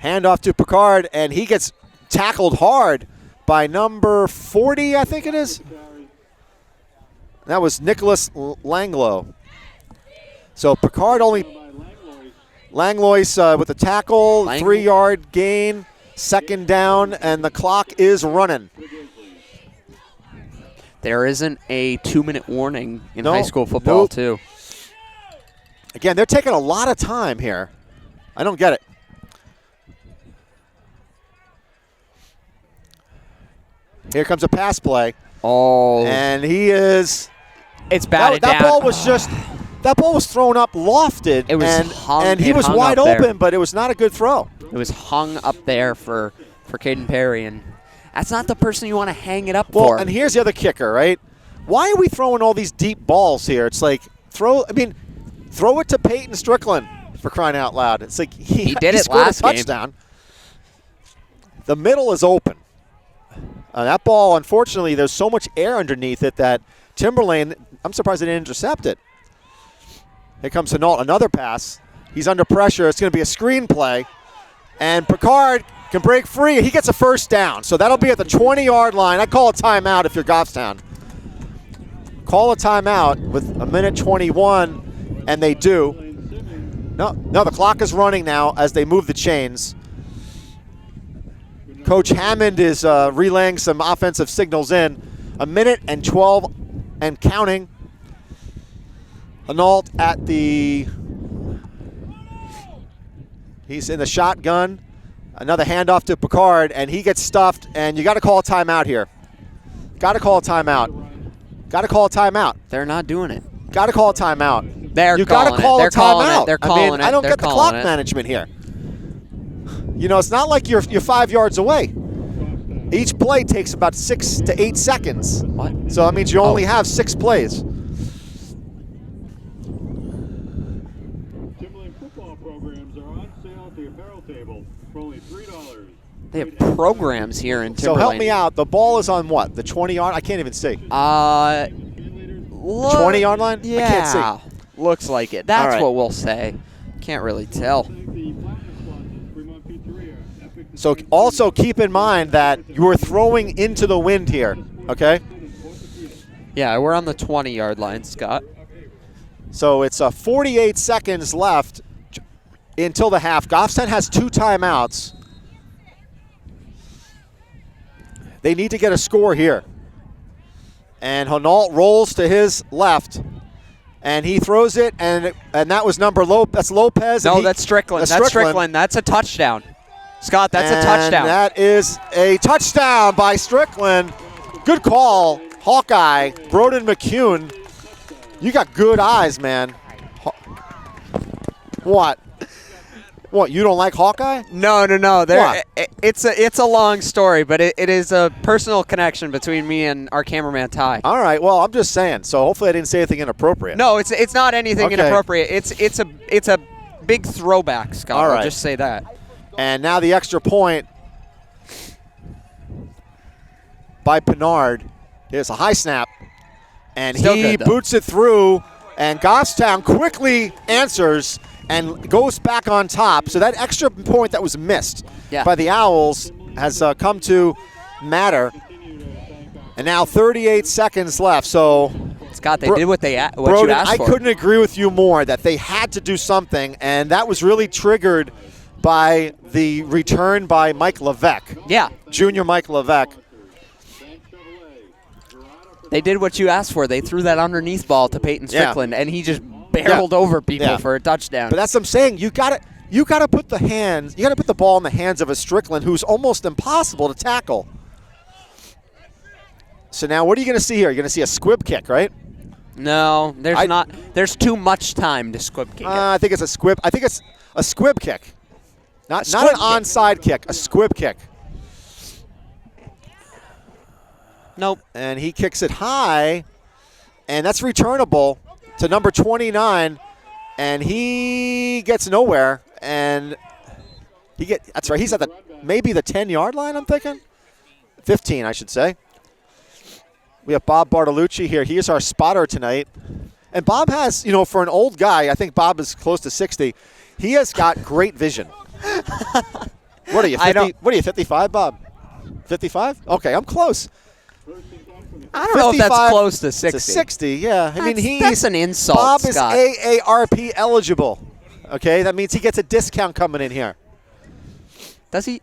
Handoff to Picard, and he gets tackled hard by number 40, I think it is. That was Nicholas Langlois. So Picard only Langlois with the tackle, 3-yard gain, second down, and the clock is running. There isn't a 2-minute warning in high school football, too. Again, they're taking a lot of time here. I don't get it. Here comes a pass play. Oh. And he is... It's batted that down. Ball was just... That ball was thrown up lofted. It was hung, and he was wide open, but it was not a good throw. It was hung up there for Caden Perry, and that's not the person you want to hang it up for. And here's the other kicker, right? Why are we throwing all these deep balls here? It's like, throw it to Peyton Strickland, for crying out loud. It's like he did it scored last a touchdown. The middle is open. That ball, unfortunately, there's so much air underneath it that Timberlane, I'm surprised they didn't intercept it. Here comes Hinault, another pass. He's under pressure. It's going to be a screen play. And Picard can break free. He gets a first down. So that'll be at the 20-yard line. I call a timeout if you're Goffstown. Call a timeout with 1:21, and they do. No, the clock is running now as they move the chains. Coach Hammond is relaying some offensive signals in. 1:12 and counting. Hinault at the... He's in the shotgun. Another handoff to Picard, and he gets stuffed, and you got to call a timeout here. Got to call a timeout. Got to call a timeout. They're not doing it. Got to call a timeout. You got to call a timeout. They're calling it. I don't get the clock management here. You know, it's not like you're 5 yards away. Each play takes about 6 to 8 seconds. What? So that means you only have 6 plays. Timberlane football programs are on sale at the apparel table for only $3. They have programs here in Timberlane. So help me out. The ball is on what? The 20-yard? I can't even see. 20-yard line? Yeah. I can't see. Looks like it. That's right. what we'll say. Can't really tell. So also keep in mind that you are throwing into the wind here, okay? Yeah, we're on the 20-yard line, Scott. So it's 48 seconds left until the half. Goffstown has 2 timeouts. They need to get a score here. And Hinault rolls to his left. And he throws it, and that was that's Lopez. No, that's Strickland. That's Strickland. That's a touchdown. Scott, that's a touchdown. That is a touchdown by Strickland. Good call, Hawkeye. Broden McCune. You got good eyes, man. What? What, you don't like Hawkeye? No. What? It's a long story, but it is a personal connection between me and our cameraman Ty. All right, well, I'm just saying. So hopefully I didn't say anything inappropriate. No, it's not anything Okay. inappropriate. It's a big throwback, Scott. All right. I'll just say that. And now the extra point by Pinard. Here's a high snap. And Still he good, though. boots it through, and Goffstown quickly answers and goes back on top. So that extra point that was missed by the Owls has come to matter. And now 38 seconds left. So, Scott, they did what you asked Broden, for. I couldn't agree with you more that they had to do something, and that was really triggered by the return by Mike Levesque. Yeah. Junior Mike Levesque. They did what you asked for. They threw that underneath ball to Peyton Strickland, and he just barreled over people for a touchdown. But that's what I'm saying. You gotta put the ball in the hands of a Strickland who's almost impossible to tackle. So now what are you going to see here? You're going to see a squib kick, right? No, there's not. There's too much time to squib kick. I think it's a squib. I think it's a squib kick. Not an onside kick, a squib kick. Nope. And he kicks it high, and that's returnable to number 29, and he gets nowhere. And that's right. He's at maybe the 10-yard line, I'm thinking. 15, I should say. We have Bob Bartolucci here. He is our spotter tonight. And Bob has, for an old guy, I think Bob is close to 60, he has got great vision. What are you, 50, what are you, 55, Bob? 55? Okay, I'm close. I don't know if that's close to 60. To 60, yeah. I mean, that's an insult, Bob Scott. is AARP eligible. Okay, that means he gets a discount coming in here. Does he?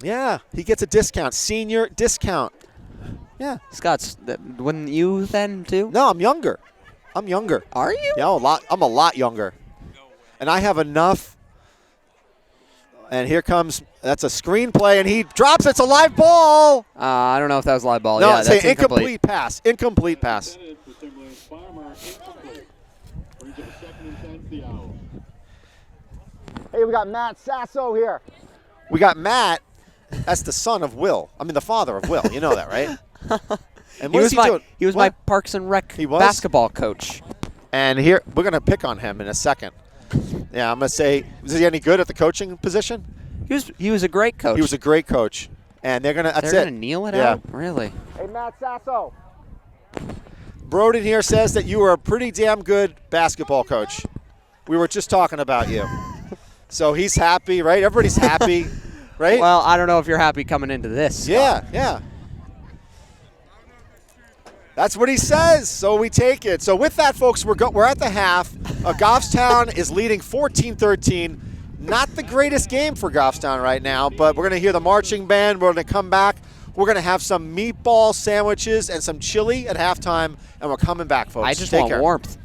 Yeah, he gets a discount. Senior discount. Yeah. Scott, wouldn't you then too? No, I'm younger. Are you? Yeah, I'm a lot younger. And I have enough. And here comes, that's a screenplay, and he drops. It's a live ball. I don't know if that was a live ball. No, yeah, it's that's an incomplete pass. Incomplete pass. Hey, we got Matt Sasso here. We got Matt. That's the son of Will. I mean, the father of Will. You know that, right? And what is he doing? He was my Parks and Rec basketball coach. And here, we're going to pick on him in a second. Yeah, I'm going to say, was he any good at the coaching position? He was a great coach. He was a great coach. And they're going to, that's They're it. going to kneel it out? Really? Hey, Matt Sasso. Broden here says that you were a pretty damn good basketball coach. We were just talking about you. So he's happy, right? Everybody's happy, right? Well, I don't know if you're happy coming into this. Yeah, yeah. That's what he says, so we take it. So with that, folks, we're at the half. Goffstown is leading 14-13. Not the greatest game for Goffstown right now, but we're going to hear the marching band. We're going to come back. We're going to have some meatball sandwiches and some chili at halftime, and we're coming back, folks. I just Take want care. warmth.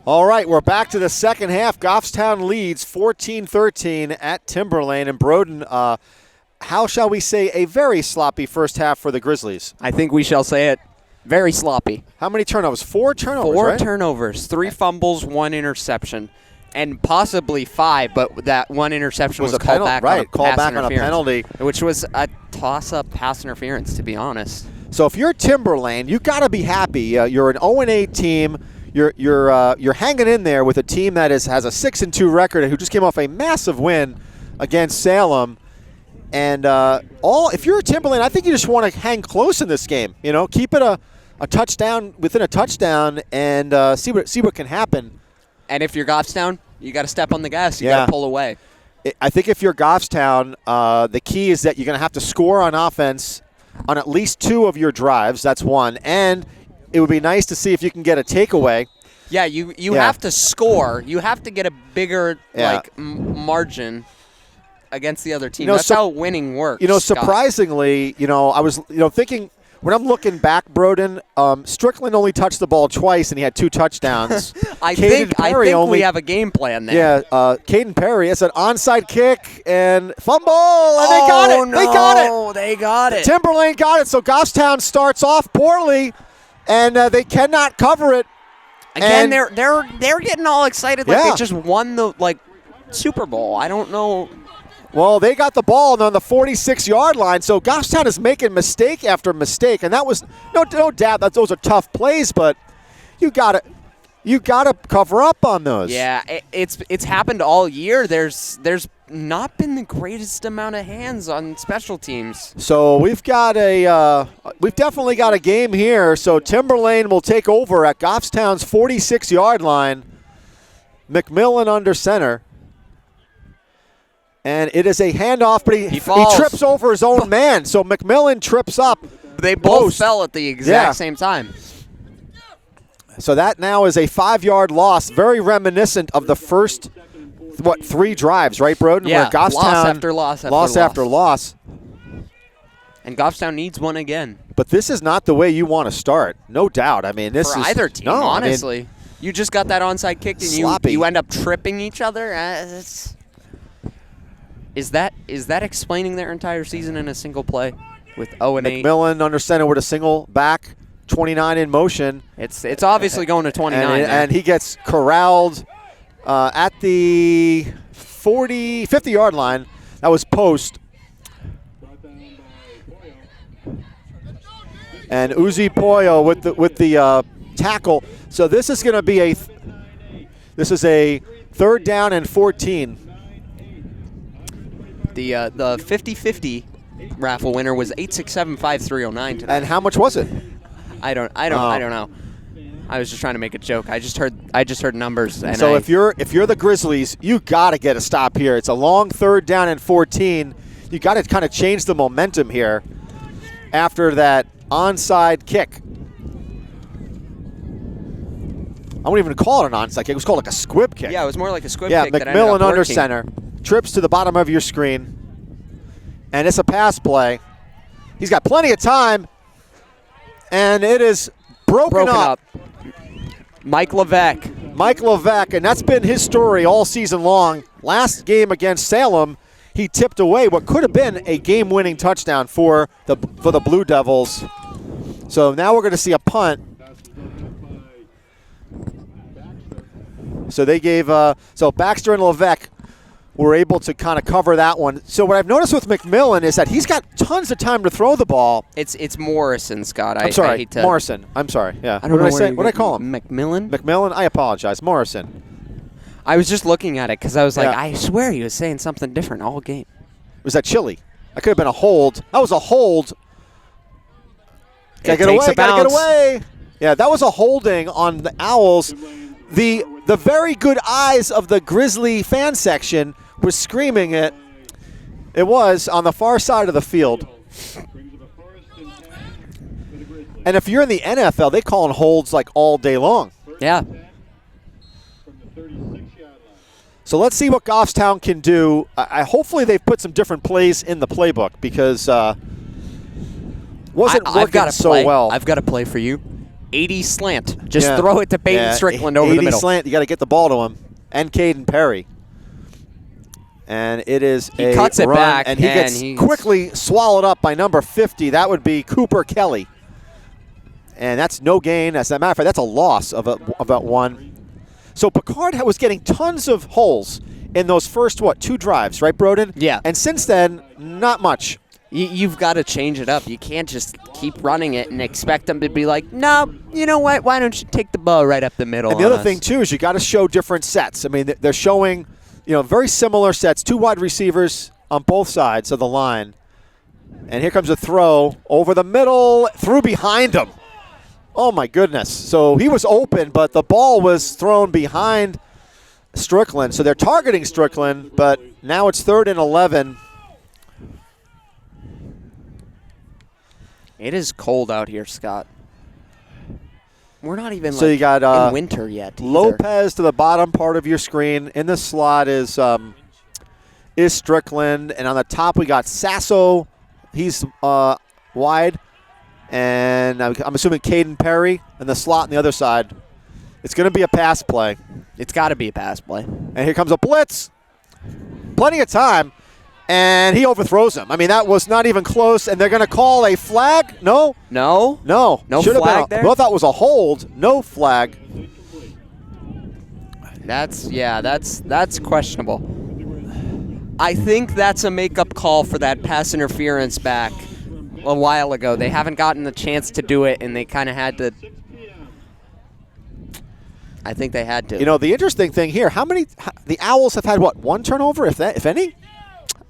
All right, we're back to the second half. Goffstown leads 14-13 at Timberlane. And Broden, how shall we say, a very sloppy first half for the Grizzlies. I think we shall say it. Very sloppy. How many turnovers? 4 turnovers, Four right? turnovers, 3 fumbles, 1 interception, and possibly 5, but that one interception was a called penalty, back right, on a called pass back on a interference, penalty. which was a toss-up pass interference, to be honest. So if you're Timberlane, you got to be happy. You're an 0-8 team. You're hanging in there with a team that has a 6-2 record and who just came off a massive win against Salem. And if you're a Timberlane, I think you just want to hang close in this game. Keep it a touchdown within a touchdown and see what can happen. And if you're Goffstown, you got to step on the gas. You Yeah. got to pull away. I think if you're Goffstown, the key is that you're going to have to score on offense on at least 2 of your drives. That's one. And it would be nice to see if you can get a takeaway. Yeah, you have to score. You have to get a bigger margin against the other team. That's how winning works. Scott. Surprisingly, I was thinking when I'm looking back, Broden, Strickland only touched the ball twice and he had 2 touchdowns. I think we have a game plan there. Yeah, Caden Perry, it's an onside kick and fumble, and they got it. No, they got it. They got it. Timberlane got it. So Goffstown starts off poorly, and they cannot cover it. Again, And- they're getting all excited like Yeah. they just won the Super Bowl. I don't know. Well, they got the ball on the 46-yard line, so Goffstown is making mistake after mistake, and that was no doubt that those are tough plays, but you got to cover up on those. Yeah, it's happened all year. There's not been the greatest amount of hands on special teams. So we've definitely got a game here. So Timberlane will take over at Goffstown's 46-yard line. McMillan under center. And it is a handoff, but he trips over his own man. So McMillan trips up. They both fell at the exact same time. So that now is a 5-yard loss, very reminiscent of the first, 3 drives, right, Broden? Yeah, where Goffstown loss after loss. And Goffstown needs one again. But this is not the way you want to start, no doubt. I mean, this For is either team, honestly. I mean, you just got that onside kick, and you end up tripping each other. Is that explaining their entire season in a single play with 0-8? McMillan under center with a single back, 29 in motion. It's obviously going to 29. And he gets corralled at the 50-yard line. That was post. And Uzi Poyo with the tackle. So this is going to be a 3rd down and 14. The 50-50 raffle winner was 8675309 today. And how much was it? I don't know. I was just trying to make a joke. I just heard numbers. And so if you're the Grizzlies, you got to get a stop here. It's a long 3rd down and 14. You got to kind of change the momentum here after that onside kick. I wouldn't even call it an onside kick. It was called like a squib kick. Yeah, it was more like a squib kick. Yeah, McMillan under center. Trips to the bottom of your screen. And it's a pass play. He's got plenty of time. And it is broken up. Mike Levesque, and that's been his story all season long. Last game against Salem, he tipped away what could have been a game-winning touchdown for the Blue Devils. So now we're going to see a punt. So they gave so Baxter and Levesque were able to kind of cover that one. So what I've noticed with McMillan is that he's got tons of time to throw the ball. It's Morrison, Scott. I'm sorry, Morrison. I'm sorry. Yeah. I don't know what did I call him? McMillan? McMillan? I apologize. Morrison. I was just looking at it because I was like, I swear he was saying something different all game. Was that chili? That could have been a hold. That was a hold. Gotta get away. Yeah, that was a holding on the Owls. The very good eyes of the Grizzly fan section was screaming it. It was on the far side of the field. And if you're in the NFL, they call holds like all day long. Yeah. So let's see what Goffstown can do. Hopefully they've put some different plays in the playbook because wasn't working so well. I've got a play for you. 80 slant. Just throw it to Peyton Strickland over the middle. 80 slant. You got to get the ball to him. And Caden Perry. And it is he cuts it run, back, and he gets quickly swallowed up by number 50. That would be Cooper Kelly. And that's no gain. As a matter of fact, that's a loss of about 1. So Picard was getting tons of holes in those first, 2 drives, right, Broden? Yeah. And since then, not much. You've got to change it up. You can't just keep running it and expect them to be like, no, you know what? Why don't you take the ball right up the middle? And the other thing, too, is you got to show different sets. I mean, they're showing, very similar sets. 2 wide receivers on both sides of the line. And here comes a throw over the middle, through behind him. Oh, my goodness. So he was open, but the ball was thrown behind Strickland. So they're targeting Strickland, but now it's 3rd and 11. It is cold out here, Scott. We're not even you got, in winter yet. Either. Lopez to the bottom part of your screen. In the slot is Strickland. And on the top we got Sasso. He's wide. And I'm assuming Caden Perry in the slot on the other side. It's going to be a pass play. It's got to be a pass play. And here comes a blitz. Plenty of time. And he overthrows him. I mean, that was not even close. And they're going to call a flag? No. No Should flag have been. there? Well, I thought it was a hold. No flag. That's questionable. I think that's a make-up call for that pass interference back a while ago. They haven't gotten the chance to do it, and they kind of had to. I think they had to. You know, the interesting thing here, the Owls have had, what, one turnover, if any?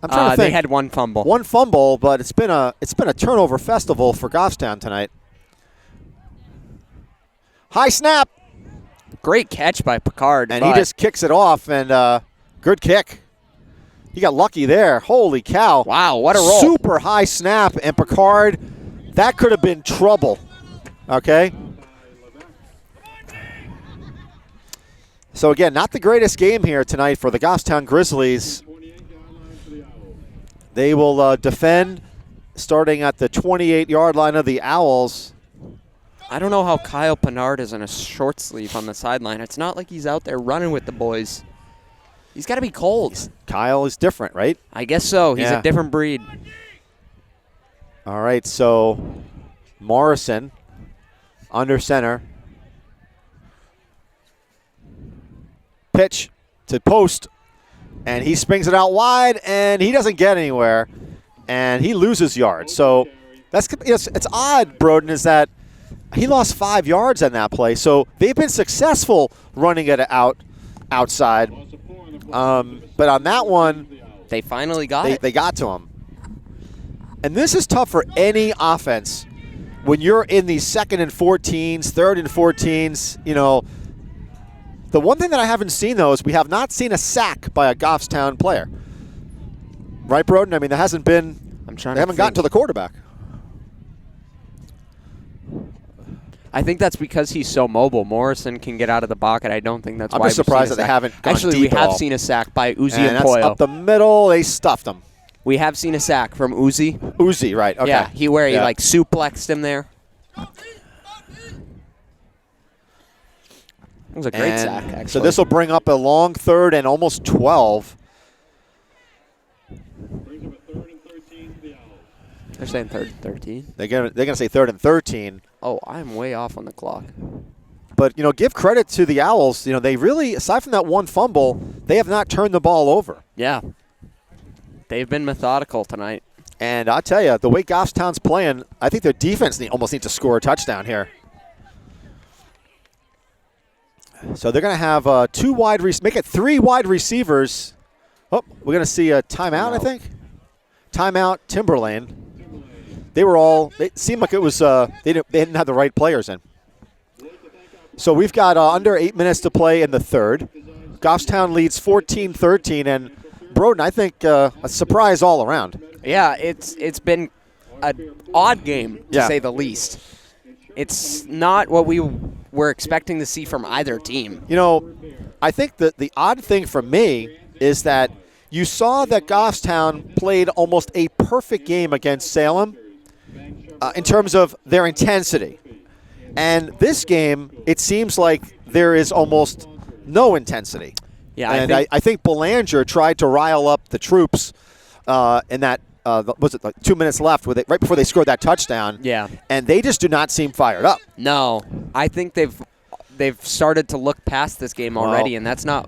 I'm trying to think. They had one fumble. One fumble, but it's been a turnover festival for Goffstown tonight. High snap. Great catch by Picard. And he just kicks it off, and good kick. He got lucky there. Holy cow. Wow, what a roll. Super high snap, and Picard, that could have been trouble. Okay? So, again, not the greatest game here tonight for the Goffstown Grizzlies. They will defend starting at the 28-yard line of the Owls. I don't know how Kyle Pinard is in a short sleeve on the sideline. It's not like he's out there running with the boys. He's got to be cold. Kyle is different, right? I guess so. He's a different breed. All right, so Morrison under center. Pitch to post, and he springs it out wide, and he doesn't get anywhere, and he loses yards. So it's odd, Broden, is that he lost 5 yards on that play. So they've been successful running it outside. But on that one, they finally got it. They got to him. And this is tough for any offense. When you're in these 2nd and 14s, 3rd and 14s, you know, the one thing that I haven't seen, though, is we have not seen a sack by a Goffstown player. Right, Broden? I mean, there hasn't been – they haven't gotten to the quarterback. I think that's because he's so mobile. Morrison can get out of the pocket. I don't think that's why. I'm just surprised that they haven't gone Actually, deep we at have all. seen a sack by Uzi and and Poyo. That's up the middle. They stuffed him. We have seen a sack from Uzi. Uzi, right. Okay. Yeah, he like suplexed him there. It was a great sack, actually. So this will bring up a long 3rd and almost 12. They're saying 3rd and 13. They're gonna say 3rd and 13. Oh, I'm way off on the clock. But, you know, give credit to the Owls. You know, they really, aside from that one fumble, they have not turned the ball over. Yeah. They've been methodical tonight. And I'll tell you, the way Goffstown's playing, I think their defense almost needs to score a touchdown here. So they're going to have make it 3 wide receivers. Oh, we're going to see a timeout, I think. Timeout, Timberlane. It seemed like it was, they didn't have the right players in. So we've got under 8 minutes to play in the 3rd. Goffstown leads 14-13, and Broden, I think a surprise all around. Yeah, it's been an odd game, to say the least. It's not what we were expecting to see from either team. You know, I think that the odd thing for me is that you saw that Goffstown played almost a perfect game against Salem in terms of their intensity. And this game, it seems like there is almost no intensity. Yeah, and I think Belanger tried to rile up the troops in that, was it like 2 minutes left right before they scored that touchdown? Yeah. And they just do not seem fired up. No, I think they've started to look past this game already, and that's not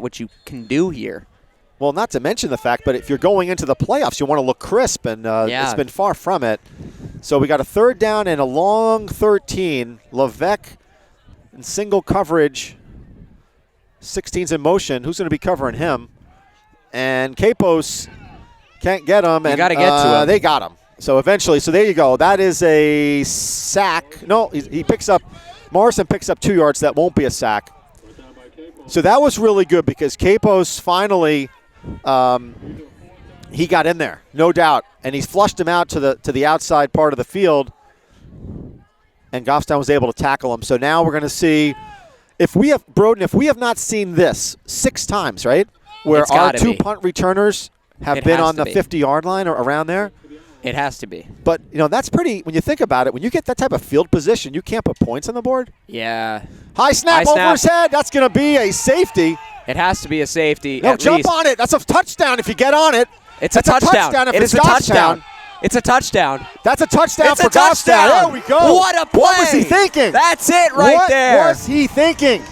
what you can do here. Well, not to mention the fact, but if you're going into the playoffs, you want to look crisp, and it's been far from it. So we got a 3rd down and a long 13. Levesque in single coverage. 16's in motion. Who's going to be covering him? And Capos can't get him. You got to get to him. They got him. So eventually, so there you go. That is a sack. No, he picks up, Morrison picks up 2 yards. That won't be a sack. So that was really good because Capos finally, he got in there, no doubt. And he's flushed him out to the outside part of the field. And Goffstown was able to tackle him. So now we're going to see, if we have not seen this 6 times, right? Where our 2 punt returners have been on the 50-yard line or around there. It has to be. But, you know, that's pretty, when you think about it, when you get that type of field position, you can't put points on the board. Yeah. High snap over his head. That's going to be a safety. It has to be a safety. No, jump on it. That's a touchdown if you get on it. It's a touchdown. If it's a touchdown. It's a touchdown. That's a touchdown for touchdown. Goffstown. There we go. What a play. What was he thinking? That's it right there. What was he thinking?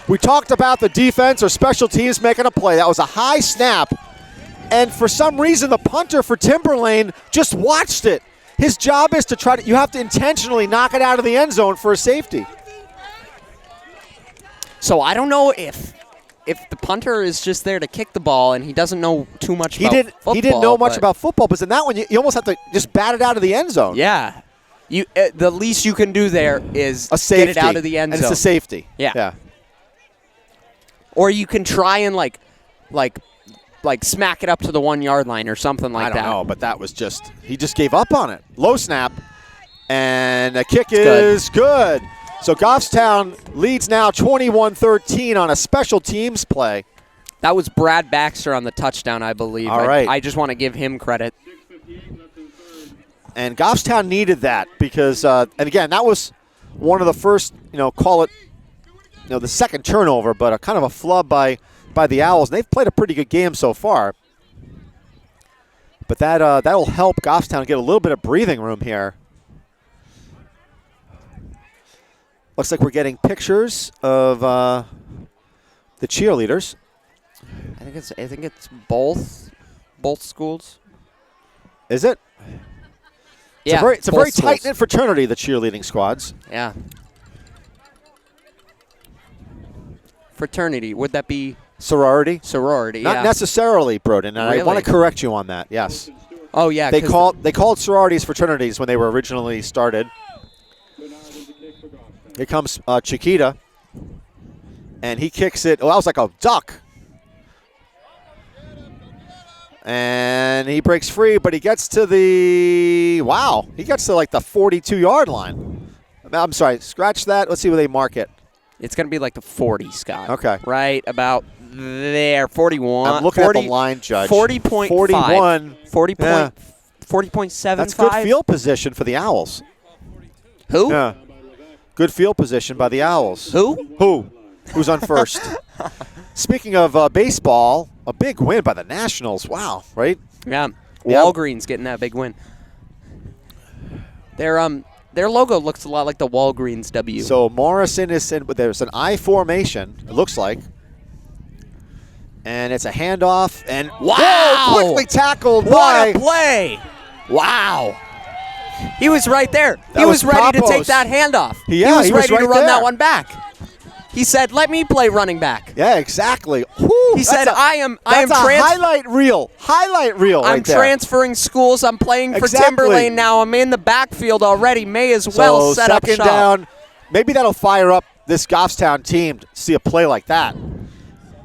We talked about the defense or special teams making a play. That was a high snap. And for some reason, the punter for Timberlane just watched it. His job is to try to, you have to intentionally knock it out of the end zone for a safety. So I don't know if the punter is just there to kick the ball and he doesn't know too much about football. He didn't know much about football, but in that one, you almost have to just bat it out of the end zone. Yeah. The least you can do there is A safety. get it out of the end zone. And it's a safety. Yeah. Or you can try and like smack it up to the 1 yard line or something like that. I don't know, but that was just, he just gave up on it. Low snap, and the kick It's is good. So Goffstown leads now 21-13 on a special teams play. That was Brad Baxter on the touchdown, I believe. All right. I just want to give him credit. And Goffstown needed that because, and again, that was one of the first, call it, the second turnover, but a kind of a flub by the Owls. And they've played a pretty good game so far. But that'll help Goffstown get a little bit of breathing room here. Looks like we're getting pictures of the cheerleaders. I think it's both schools. Is it? Yeah, it's a very both schools. tight-knit fraternity, the cheerleading squads. Yeah. Fraternity, would that be Sorority? sorority? Not yeah. necessarily, Broden, and I want Really? to correct you on that, yes. Oh yeah. They 'cause called sororities fraternities when they were originally started. Here comes Chiquita, and he kicks it. Oh, that was like a duck. And he breaks free, but he gets to he gets to like the 42-yard line. I'm sorry, scratch that. Let's see where they mark it. It's going to be like the 40, Scott. Okay. Right about there, 41. I'm looking at the line, Judge. 40.5. 41. 40 Yeah. 40.75. That's good field position for the Owls. Who? Yeah. Good field position by the Owls. Who? Who's on first? Speaking of baseball, a big win by the Nationals. Wow, right? Yeah. Yeah. Walgreens getting that big win. Their logo looks a lot like the Walgreens W. So Morrison is in, but there's an I formation, it looks like. And it's a handoff, and Wow! quickly tackled What by a play! Wow. He was right there. That He was was ready to Papos. take that handoff. Yeah, he was ready to right run there. that one back. He said, "Let me play running back." Yeah, exactly. Whew, He said, "I am that's a highlight reel right I'm there. transferring schools. I'm playing for Exactly. Timberlane now. I'm in the backfield already. May as well So set up second shop." down. Maybe that'll fire up this Goffstown team to see a play like that.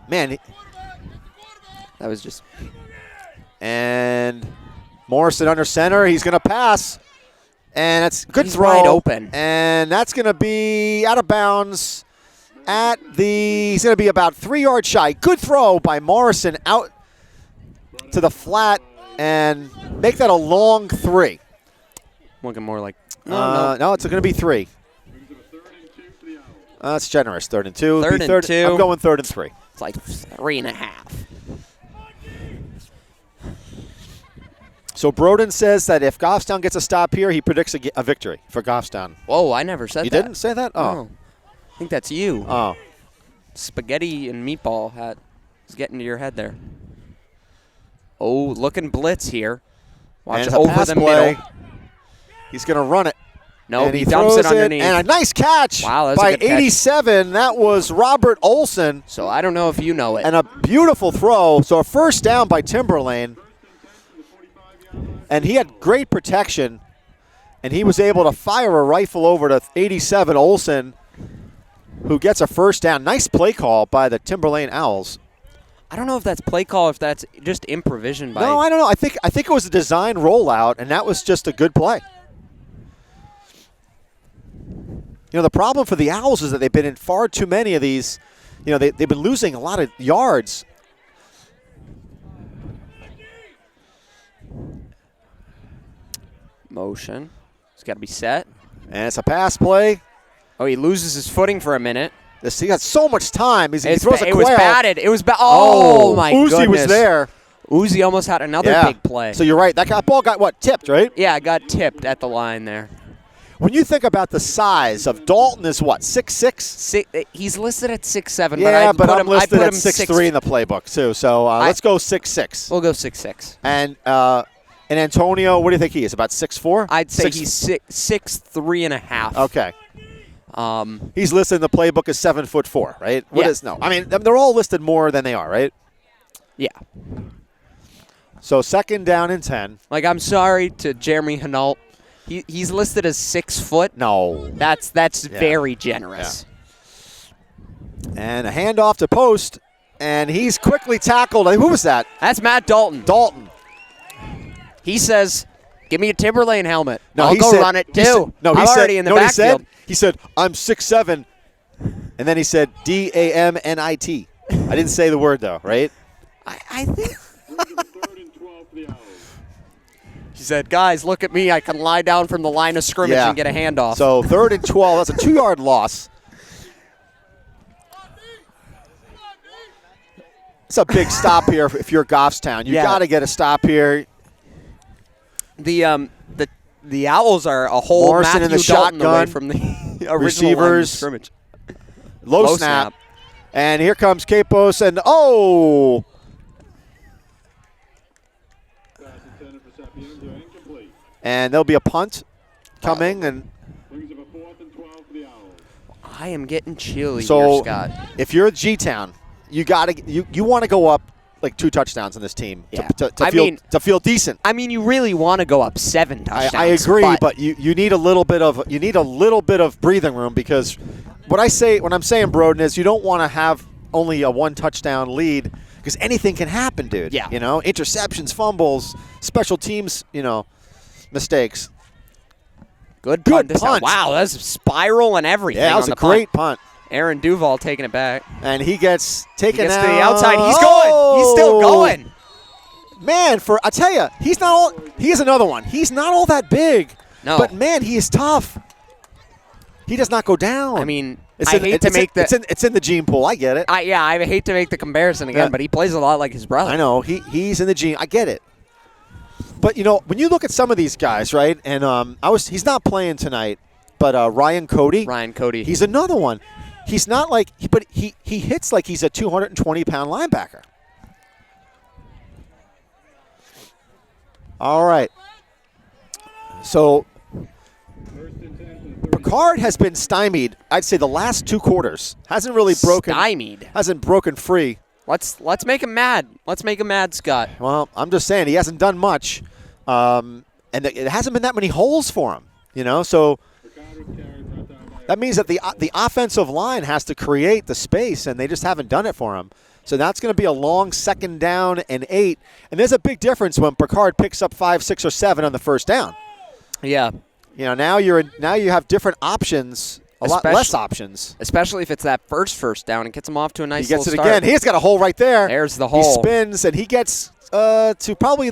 Man, That was just and Morrison under center. He's going to pass. And it's a good He's throw. wide open. And that's going to be out of bounds he's going to be about 3 yards shy. Good throw by Morrison out to the flat and make that a long 3. looking more like No, it's going to be 3. That's generous. 3rd and 2. Third Be and 2. I'm going 3rd and 3. It's like 3.5. So Broden says that if Goffstown gets a stop here, he predicts a victory for Goffstown. Whoa, I never said You that. didn't say that? Oh. No. I think that's you. Oh. Spaghetti and meatball hat is getting to your head there. Oh, looking blitz here. Watch And it it's a over pass the play. middle. He's going to run it. No, and he dumps throws it underneath. And a nice catch Wow, that's a by good catch. 87. That was Robert Olson. So I don't know if you know it. And a beautiful throw. So a first down by Timberlane. And he had great protection. And he was able to fire a rifle over to 87 Olson, who gets a first down. Nice play call by the Timberlane Owls. I don't know if that's play call, if that's just improvisation by. No, I don't know. I think it was a design rollout, and that was just a good play. The problem for the Owls is that they've been in far too many of these. They've been losing a lot of yards. Motion. It's got to be set. And it's a pass play. Oh, he loses his footing for a minute. He got so much time. He throws a It was quail. batted. It was Oh, my Uzi goodness. was there. Uzi almost had another Yeah. big play. So you're right. That ball got, tipped, right? Yeah, got tipped at the line there. when you think about the size of Dalton is what, 6'6"? He's listed at 6'7", Yeah, but I'm I listed put at him 6'3" in the playbook too. So let's go 6'6". We'll go 6'6". And Antonio, what do you think he is? About 6'4"? I'd say he's 6'3" and a half. Okay. He's listed in the playbook as 7'4", right? Yeah. No? I mean, they're all listed more than they are, right? Yeah. So 2nd down and 10. Like, I'm sorry to Jeremy Hinault. He's listed as 6 foot. No. That's very generous. Yeah. And a handoff to Post, and he's quickly tackled. Who was that? That's Matt Dalton. Dalton. He says, "Give me a Timberlane helmet. No, I'll go run it too." I'm already in the backfield. He said, "I'm 6'7", and then he said DAMNIT. I didn't say the word though, right? I think. 3rd and 12 for the Owls. He said, "Guys, look at me. I can lie down from the line of scrimmage and get a handoff." So 3rd and 12. That's a 2-yard loss. It's a big stop here if you're Goffstown. You got to get a stop here. The Owls are a whole Morrison Matthew in the Dalton away shotgun. from the original Receivers. line of scrimmage. Low snap. And here comes Capos, and oh! Pass intended for Sapienza incomplete. And there'll be a punt coming, and Brings up a 4th and 12 for the Owls. I am getting chilly so here, Scott. if you're G-Town, you want to go up like 2 touchdowns in this team Yeah. to feel decent. I mean, you really want to go up 7 touchdowns. I agree, but you need a little bit of breathing room, because when I'm saying, Broden, is you don't want to have only a 1 touchdown lead, because anything can happen, dude. Yeah. You know, interceptions, fumbles, special teams, mistakes. Good punt. punt. Wow, that's a spiral and everything. Yeah, that was on a the punt. great punt. Aaron Duval taking it back. And he gets taken He gets out. to the outside. He's going. He's still going. Man, I tell you, he is another one. He's not all that big. No. But man, he is tough. He does not go down. I mean, it's I hate to make it's in the gene pool. I get it. I hate to make the comparison again, but he plays a lot like his brother. I know. He's in the gene. I get it. But when you look at some of these guys, right? And he's not playing tonight, but Ryan Cody. He's another one. He's not like, but he hits like he's a 220-pound linebacker. All right. So Picard has been stymied, I'd say, the last 2 quarters. Hasn't really broken. Stymied. Hasn't broken free. Let's make him mad. Let's make him mad, Scott. Well, I'm just saying he hasn't done much, and it hasn't been that many holes for him. So that means that the offensive line has to create the space, and they just haven't done it for him. So that's going to be a long 2nd down and 8, and there's a big difference when Picard picks up 5, 6, or 7 on the 1st down. Yeah. Now you have different options, a lot less options. Especially if it's that first down and gets him off to a nice He gets little it start. again. He's got a hole right there. There's the hole. He spins, and he gets to probably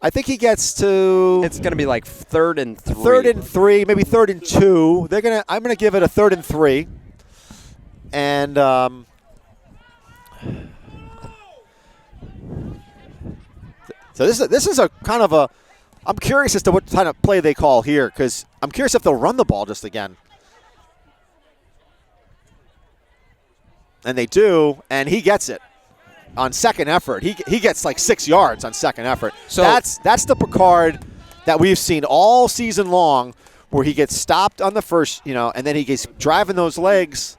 I think he gets to. It's going to be like 3rd and 3. 3rd and 3, maybe 3rd and 2. I'm gonna give it a 3rd and 3, and so this is a kind of a. I'm curious as to what kind of play they call here, because I'm curious if they'll run the ball just again. And they do, and he gets it on 2nd effort. He gets like 6 yards on 2nd effort. So that's the Picard that we've seen all season long, where he gets stopped on the first, and then he gets driving those legs,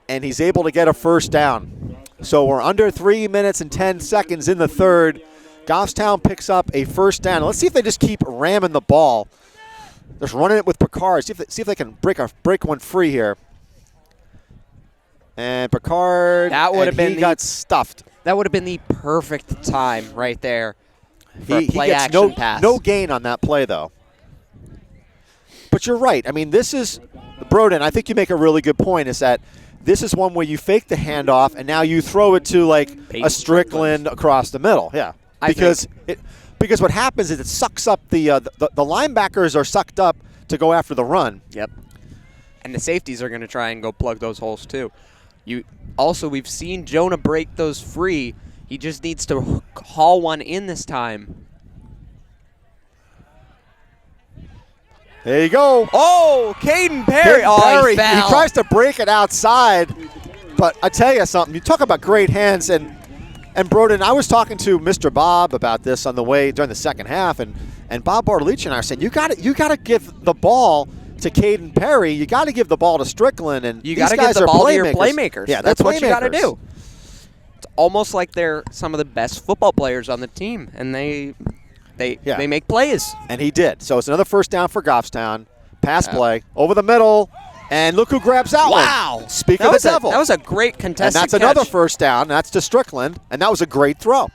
and he's able to get a 1st down. So we're under 3 minutes and 10 seconds in the 3rd. Goffstown picks up a 1st down. Let's see if they just keep ramming the ball. Just running it with Picard. See if they can break one free here. And Picard, he got stuffed. That would have been the perfect time right there for a play he gets action pass. No gain on that play, though. But you're right. I mean, this is, Broden, I think you make a really good point, is that this is one where you fake the handoff, and now you throw it to like a Strickland across the middle. Yeah. Because what happens is it sucks up the linebackers are sucked up to go after the run. Yep. And the safeties are going to try and go plug those holes too. We've seen Jonah break those free. He just needs to haul one in this time. There you go. Oh, Caden Perry. Caden Oh, Perry, he fell. tries to break it outside, but I tell you something. You talk about great hands, and Broden, I was talking to Mr. Bob about this on the way during the second half, and Bob Bartolucci and I are saying you got to give the ball to Caden Perry. You got to give the ball to Strickland, and You got to give the ball to your playmakers. Yeah, that's what you got to playmakers. do. It's almost like they're some of the best football players on the team, and they make plays. And he did. So it's another first down for Goffstown. Pass play over the middle, and look who grabs that one. Wow. Speak of the devil. That was a great contested And that's catch. another first down. That's to Strickland, and that was a great throw.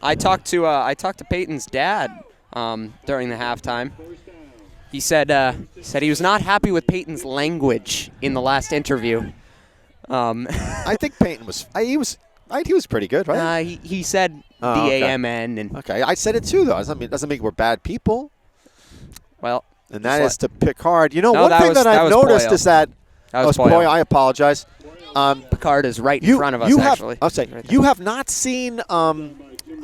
I talked to Peyton's dad during the halftime. He said he was not happy with Peyton's language in the last interview. I think Peyton was he was pretty good, right? He said okay. D-A-M-N. And Okay, I said it too, though. It doesn't mean we're bad people. well, And that is to Picard. You know, No, one that thing was- that that I've was noticed Poyo. is that was Poyo. Poyo. I apologize. Picard is right in front of us, actually. I'll say, Right there. you have not seen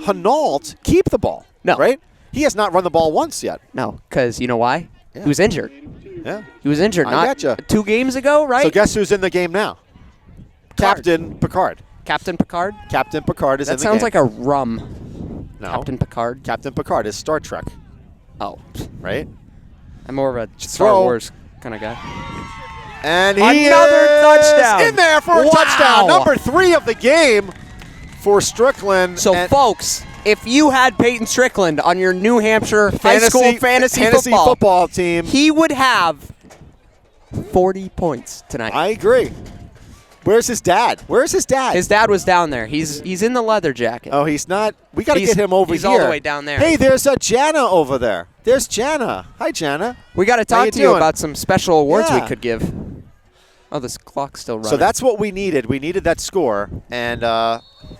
Hinault keep the ball. No. Right? He has not run the ball once yet. No, because you know why? Yeah. He was injured. Yeah. He was injured I not gotcha. 2 games ago, right? So guess who's in the game now? Picard. Captain Picard. Captain Picard? Captain Picard is in That the sounds game. like a rum. No. Captain Picard? Captain Picard is Star Trek, Oh. right? I'm more of a Star Throw. Wars kind of guy. And he Another is touchdown. in there for a Wow. touchdown. Number 3 of the game for Strickland. So, And folks, if you had Peyton Strickland on your New Hampshire high school fantasy football team, he would have 40 points tonight. I agree. Where's his dad? Where's his dad? His dad was down there. He's in the leather jacket. Oh, he's not. We got to He's- get him over he's here. all the way down there. Hey, there's a Jana over there. There's Jana. Hi, Jana. We got to How talk you to you doing? about some special awards we Yeah. could give. Oh, this clock's still running. So that's what we needed. We needed that score. And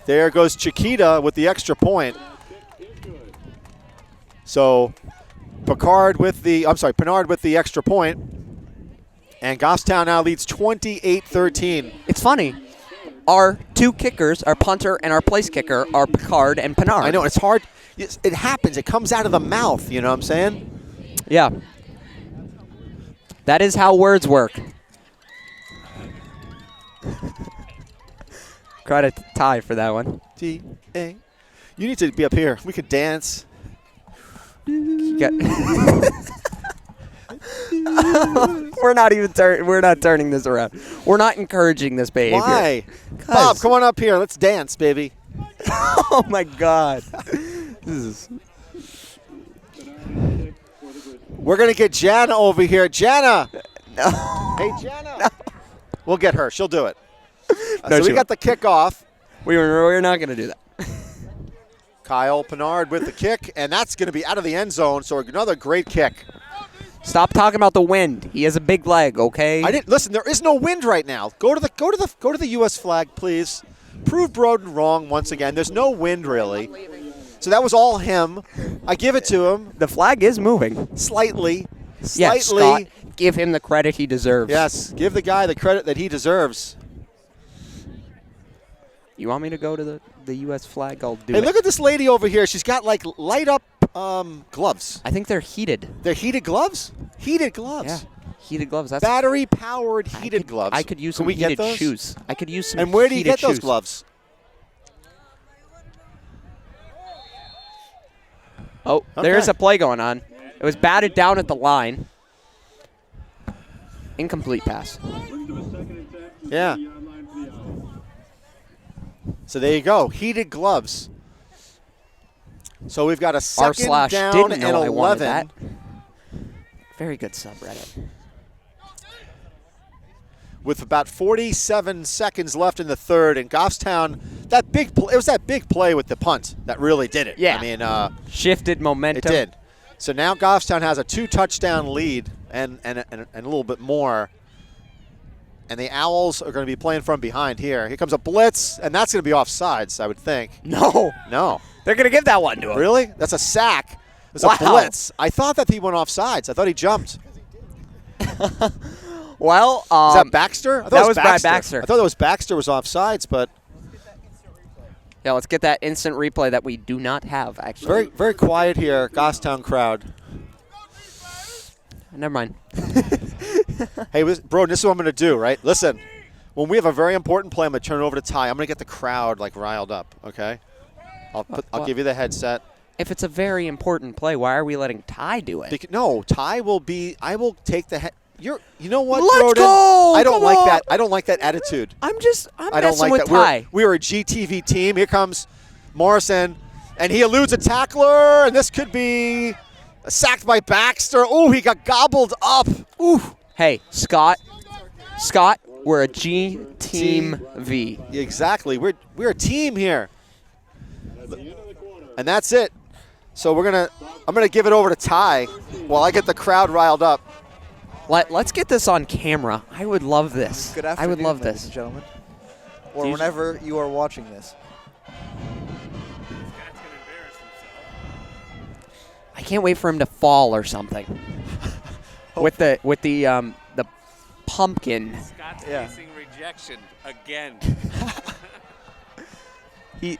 there goes Chiquita with the extra point. So Pennard with the extra point. And Goffstown now leads 28-13. It's funny. Our 2 kickers, our punter and our place kicker, are Picard and Pennard. I know, it's hard. It happens. It comes out of the mouth, you know what I'm saying? Yeah. That is how words work. Credit to Ty for that one. T-A. You need to be up here. We could dance. We're not turning this around. We're not encouraging this behavior. Why? Bob, come on up here. Let's dance, baby. Oh my God. We're going to get Jana over here. Jana. No. Hey, Jana. No. We'll get her. She'll do it. No, so she we got the kickoff. We're not going to do that. Kyle Pennard with the kick, and that's going to be out of the end zone. So another great kick. Stop talking about the wind. He has a big leg, okay? I didn't listen. There is no wind right now. Go to the U.S. flag, please. Prove Broden wrong once again. There's no wind really. So that was all him. I give it to him The flag is moving. slightly. Yes, Scott. Give him the credit he deserves. Yes, give the guy the credit that he deserves. You want me to go to the U.S. flag? I'll do Hey, it. look at this lady over here. She's got like light up gloves. I think they're heated. They're heated gloves? Heated gloves. Yeah, heated gloves. That's Battery powered heated gloves. I could use Can some we get heated those? shoes. I could use some. And where do you heated get those shoes. gloves? Oh, there's a play going on. It was batted down at the line. Incomplete pass. Yeah. So there you go. Heated gloves. So we've got a second R/ down didn't and know I wanted 11. that. Very good subreddit. With about 47 seconds left in the third, and Goffstown, it was that big play with the punt that really did it. Yeah. I mean, Shifted momentum. it did. So now Goffstown has a 2-touchdown lead and a little bit more. And the Owls are going to be playing from behind here. Here comes a blitz, and that's going to be offsides, I would think. No. No. They're going to give that one to him. Really? That's a sack. It's Wow. a blitz. I thought that he went offsides. I thought he jumped. Well, Is that Baxter? I thought that it was Brad Baxter. I thought it was Baxter was offsides, but yeah, let's get that instant replay that we do not have, actually. very, very quiet here, Goffstown crowd. Never mind. Hey, bro, this is what I'm going to do, right? Listen, when we have a very important play, I'm going to turn it over to Ty. I'm going to get the crowd, like, riled up, okay? I'll give you the headset. If it's a very important play, why are we letting Ty do it? No, Ty will be – I will take the head – you know what, Let's Broden? go! I don't Come like on! that. I don't like that attitude. I'm I don't messing like with that. Ty. We're a GTV team. Here comes Morrison, and he eludes a tackler, and this could be sacked by Baxter. Oh, he got gobbled up. Ooh. Hey, Scott, we're a G Team V. Exactly. We're a team here. And that's it. So I'm gonna give it over to Ty while I get the crowd riled up. Let's get this on camera. I would love this. Good afternoon, I would love ladies this. and gentlemen. Or whenever you are watching this. I can't wait for him to fall or something. with the pumpkin. Scott's facing rejection again. He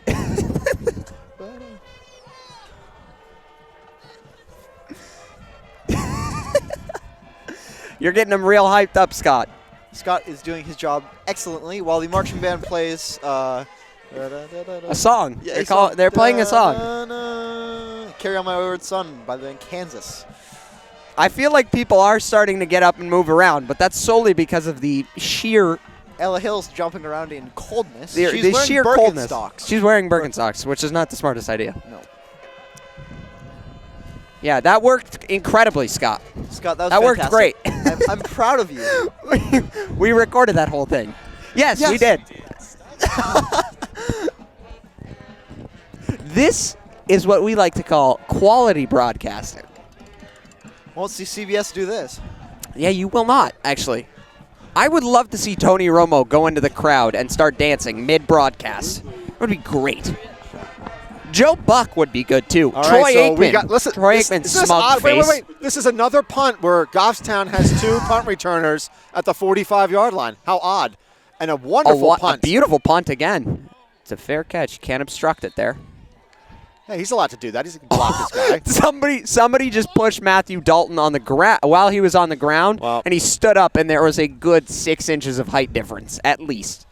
You're getting him real hyped up, Scott. Scott is doing his job excellently while the marching band plays A song. Yeah, They're playing a song. Carry On My Wayward Son by the band Kansas. I feel like people are starting to get up and move around, but that's solely because of the sheer Ella Hill's jumping around in coldness. the She's wearing sheer coldness. Birkenstocks. She's wearing Birkenstocks, which is not the smartest idea. No. Yeah, that worked incredibly, Scott. Scott, that was That worked fantastic. great. I'm proud of you. We recorded that whole thing. Yes, we did. This is what we like to call quality broadcasting. Won't see CBS do this. Yeah, you will not, actually. I would love to see Tony Romo go into the crowd and start dancing mid-broadcast. It would be great. Joe Buck would be good, too. All Troy right, so we Aikman. got, listen, Troy this- Aikman, is this smug odd? face. Wait. This is another punt where Goffstown has 2 punt returners at the 45-yard line. How odd. And a wonderful punt. A beautiful punt again. It's a fair catch. You can't obstruct it there. Yeah, he's allowed to do that. He's block this guy. Somebody just pushed Matthew Dalton on the ground while he was on the ground, Wow. and he stood up, and there was a good 6 inches of height difference, at least.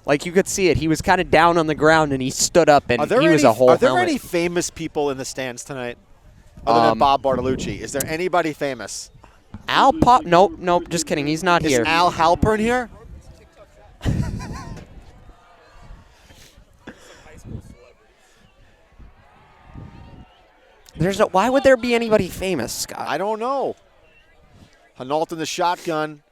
Like, you could see it. He was kind of down on the ground, and he stood up, and he was a whole Are there helmet. any famous people in the stands tonight other than Bob Bartolucci? Is there anybody famous? Al Pop? Nope, just kidding. He's not Is here. Al Halpern here? Why would there be anybody famous, Scott? I don't know. Hinault in the shotgun.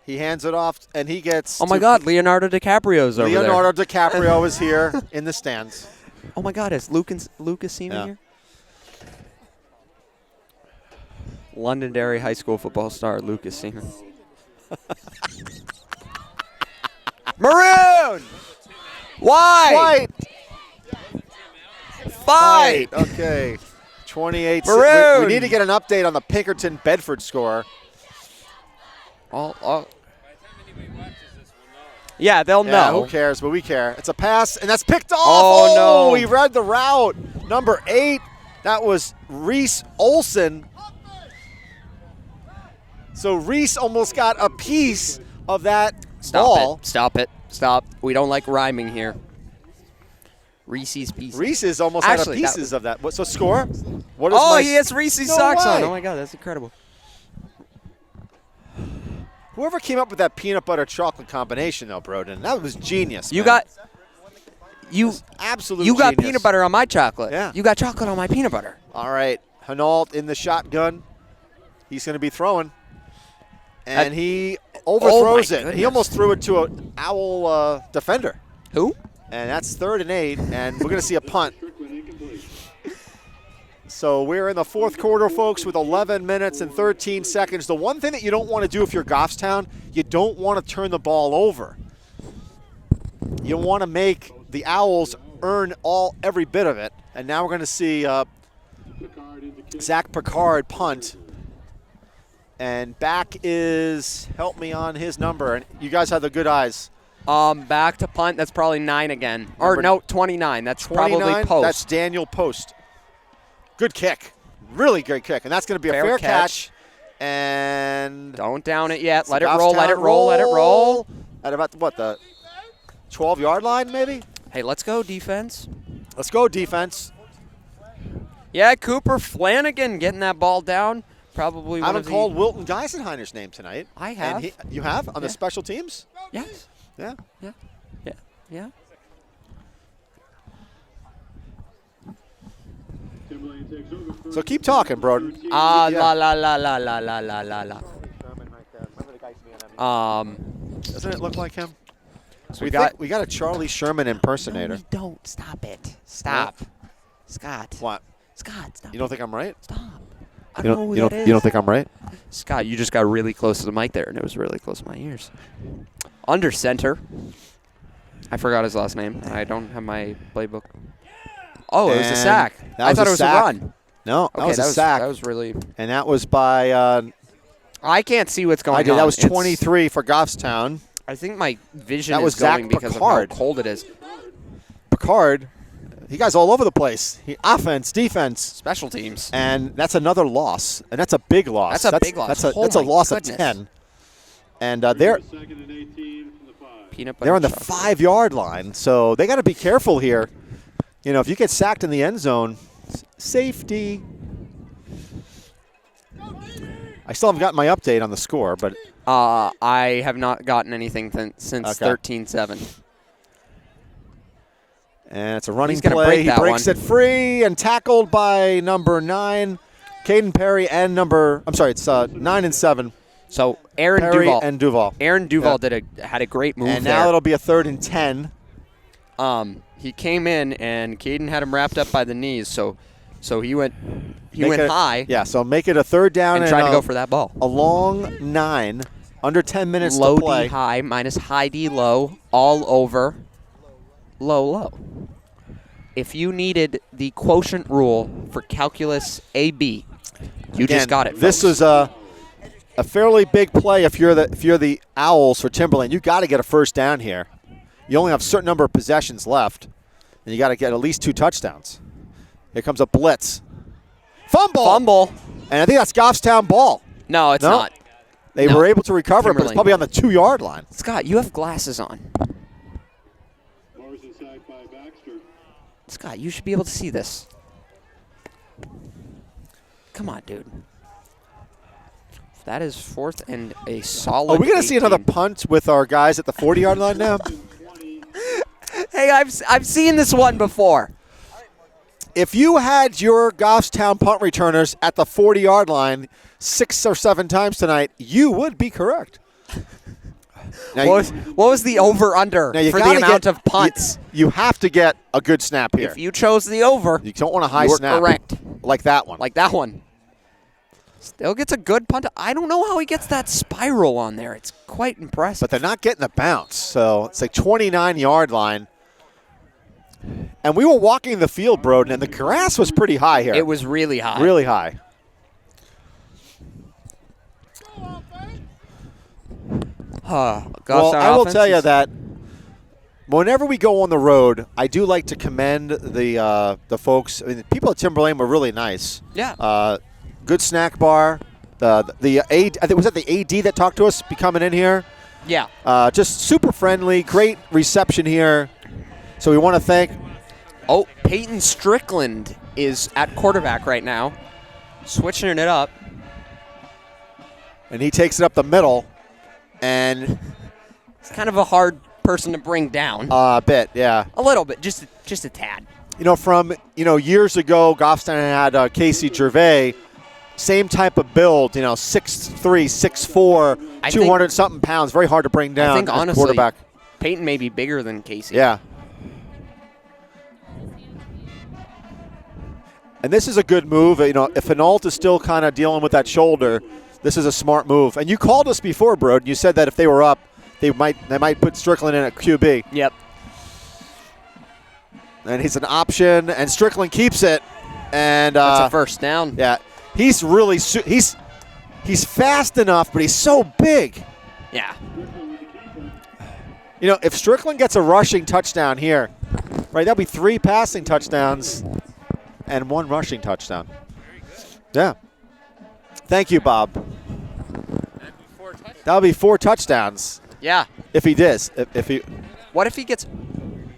He hands it off, and he gets. Oh my God, Leonardo DiCaprio's over there. Leonardo DiCaprio is here in the stands. Oh my God, is Lucas Seaman here? Londonderry High School football star Lucas Seaman. Maroon! Why? Fight! Okay. 28. Maroon! We need to get an update on the Pinkerton Bedford score. Yeah, they'll Yeah, know. who cares? But we care. It's a pass, and that's picked off. Oh, no. He read the route. Number 8. That was Reese Olson. So Reese almost got a piece of that ball. Stop. We don't like rhyming here. Reese's Pieces. Reese's almost Actually, had a pieces of that. So score? What is Oh, my he has Reese's No socks way. on. Oh my God, that's incredible. Whoever came up with that peanut butter chocolate combination, though, Broden, that was genius. You man. got you absolute. you got genius. peanut butter on my chocolate. Yeah. You got chocolate on my peanut butter. All right, Hinault in the shotgun. He's going to be throwing, and he overthrows it. goodness. He almost threw it to an Owl defender. Who? And that's 3rd and 8, and we're going to see a punt. So we're in the 4th quarter, folks, with 11 minutes and 13 seconds. The one thing that you don't want to do if you're Goffstown, you don't want to turn the ball over. You want to make the Owls earn every bit of it. And now we're going to see Zach Picard punt. And back is, help me on his number. And you guys have the good eyes. Back to punt. That's probably 9 again. Or Number no, 29. That's 29, probably Post. That's Daniel Post. Good kick. Really great kick. And that's going to be a Fair fair catch. catch. And Don't down it yet. Let it Goffstown roll, let it roll, let it roll. At about, what, the 12-yard line maybe? Hey, let's go, defense. Let's go, defense. Yeah, Cooper Flanagan getting that ball down. Probably I one haven't of the... called Wilton Geisenheiner's name tonight. I have. And you have? On the Yeah. special teams? Yes. Yeah. Yeah. Yeah. Yeah. Timberlane takes over first. So keep talking, Broden. La Yeah. la la la la la la la la. Doesn't it look like him? So we got a Charlie Sherman impersonator. No, we don't. Stop it. Stop. Scott. What? Scott, stop. You don't think I'm right? Stop. I don't know who that is. You don't think I'm right? Scott, you just got really close to the mic there, and it was really close to my ears. Under center. I forgot his last name. I don't have my playbook. Oh, it was a And sack. that I was thought a it was sack. a run. No, that Okay, was a sack. That was really... And that was by I can't see what's going I did. on. That was It's- 23 for Goffstown. I think my vision That was is going Zach because Picard. of how cold it is. Picard, he guy's all over the place. Offense, defense. Special teams. And that's another loss. And that's a big loss. That's a big loss. That's Oh a my loss goodness. of 10. And they're Second and 18 from the 5. Peanut butter they're on the chocolate. 5-yard line. So they got to be careful here. You know, if you get sacked in the end zone, safety. I still haven't gotten my update on the score, but I have not gotten anything since Okay. 13-7. and it's a running He's gonna play. break He that breaks one. it free and tackled by number 9, Caden Perry, and it's 9 and 7, So Aaron Perry Duval. and Duval. Aaron Duval Yeah. had a great move And there. now it'll be a 3rd and 10. He came in and Caden had him wrapped up by the knees, so he went Make it- high Yeah, so make it a 3rd down and and tried to go for that ball. a long 9, under 10 minutes Low to D play. high minus high D low, all over low low. If you needed the quotient rule for calculus AB, you Again, just got it. This folks. is a fairly big play if you're the Owls for Timberlane. You got to get a 1st down here. You only have a certain number of possessions left, and you got to get at least 2 touchdowns. Here comes a blitz. Fumble. And I think that's Goffstown ball. No, it's No? not. They No. were able to recover it, but it's Timberlane. probably on the 2-yard line. Scott, you have glasses on. Morrison sacked by Baxter. Scott, you should be able to see this. Come on, dude. That is 4th and a solid. Are we going to see 18. another punt with our guys at the 40-yard line now? Hey, I've seen this one before. If you had your Goffstown punt returners at the 40-yard line 6 or 7 times tonight, you would be correct. Now, What was the over/under now you for the gotta amount get- of punts? You have to get a good snap here. If you chose the over, You don't want a high you were snap correct. like that one. Like that one. Still gets a good punt. I don't know how he gets that spiral on there. It's quite impressive. But they're not getting the bounce. So it's like 29-yard line. And we were walking the field, Broden, and the grass was pretty high here. It was really high. really high. Well, I will tell you that whenever we go on the road, I do like to commend the folks. I mean, the people at Timberlane were really nice. Yeah. Good snack bar. The AD, I think was that the AD that talked to us be coming in here. Yeah. Just super friendly, great reception here. So we want to thank. Oh, Peyton Strickland is at quarterback right now, switching it up. And he takes it up the middle, and It's kind of a hard person to bring down. a bit, yeah. A little bit, just a tad. You know, from years ago, Goffstown had Casey Gervais, same type of build. 6'3", 6'4", I 200 something pounds. Very hard to bring down. I think as honestly, quarterback. Peyton may be bigger than Casey. Yeah. And this is a good move. If Hinault is still kind of dealing with that shoulder, this is a smart move. And you called us before, bro, and you said that if they were up, they might put Strickland in at QB. Yep. And he's an option, and Strickland keeps it. And That's a first down. yeah, he's really he's fast enough, but he's so big. Yeah. If Strickland gets a rushing touchdown here, right, that'll be 3 passing touchdowns. and 1 rushing touchdown. Yeah. Thank you, Bob. That'll be 4 touchdowns. Yeah. If he does. If he. What if he gets?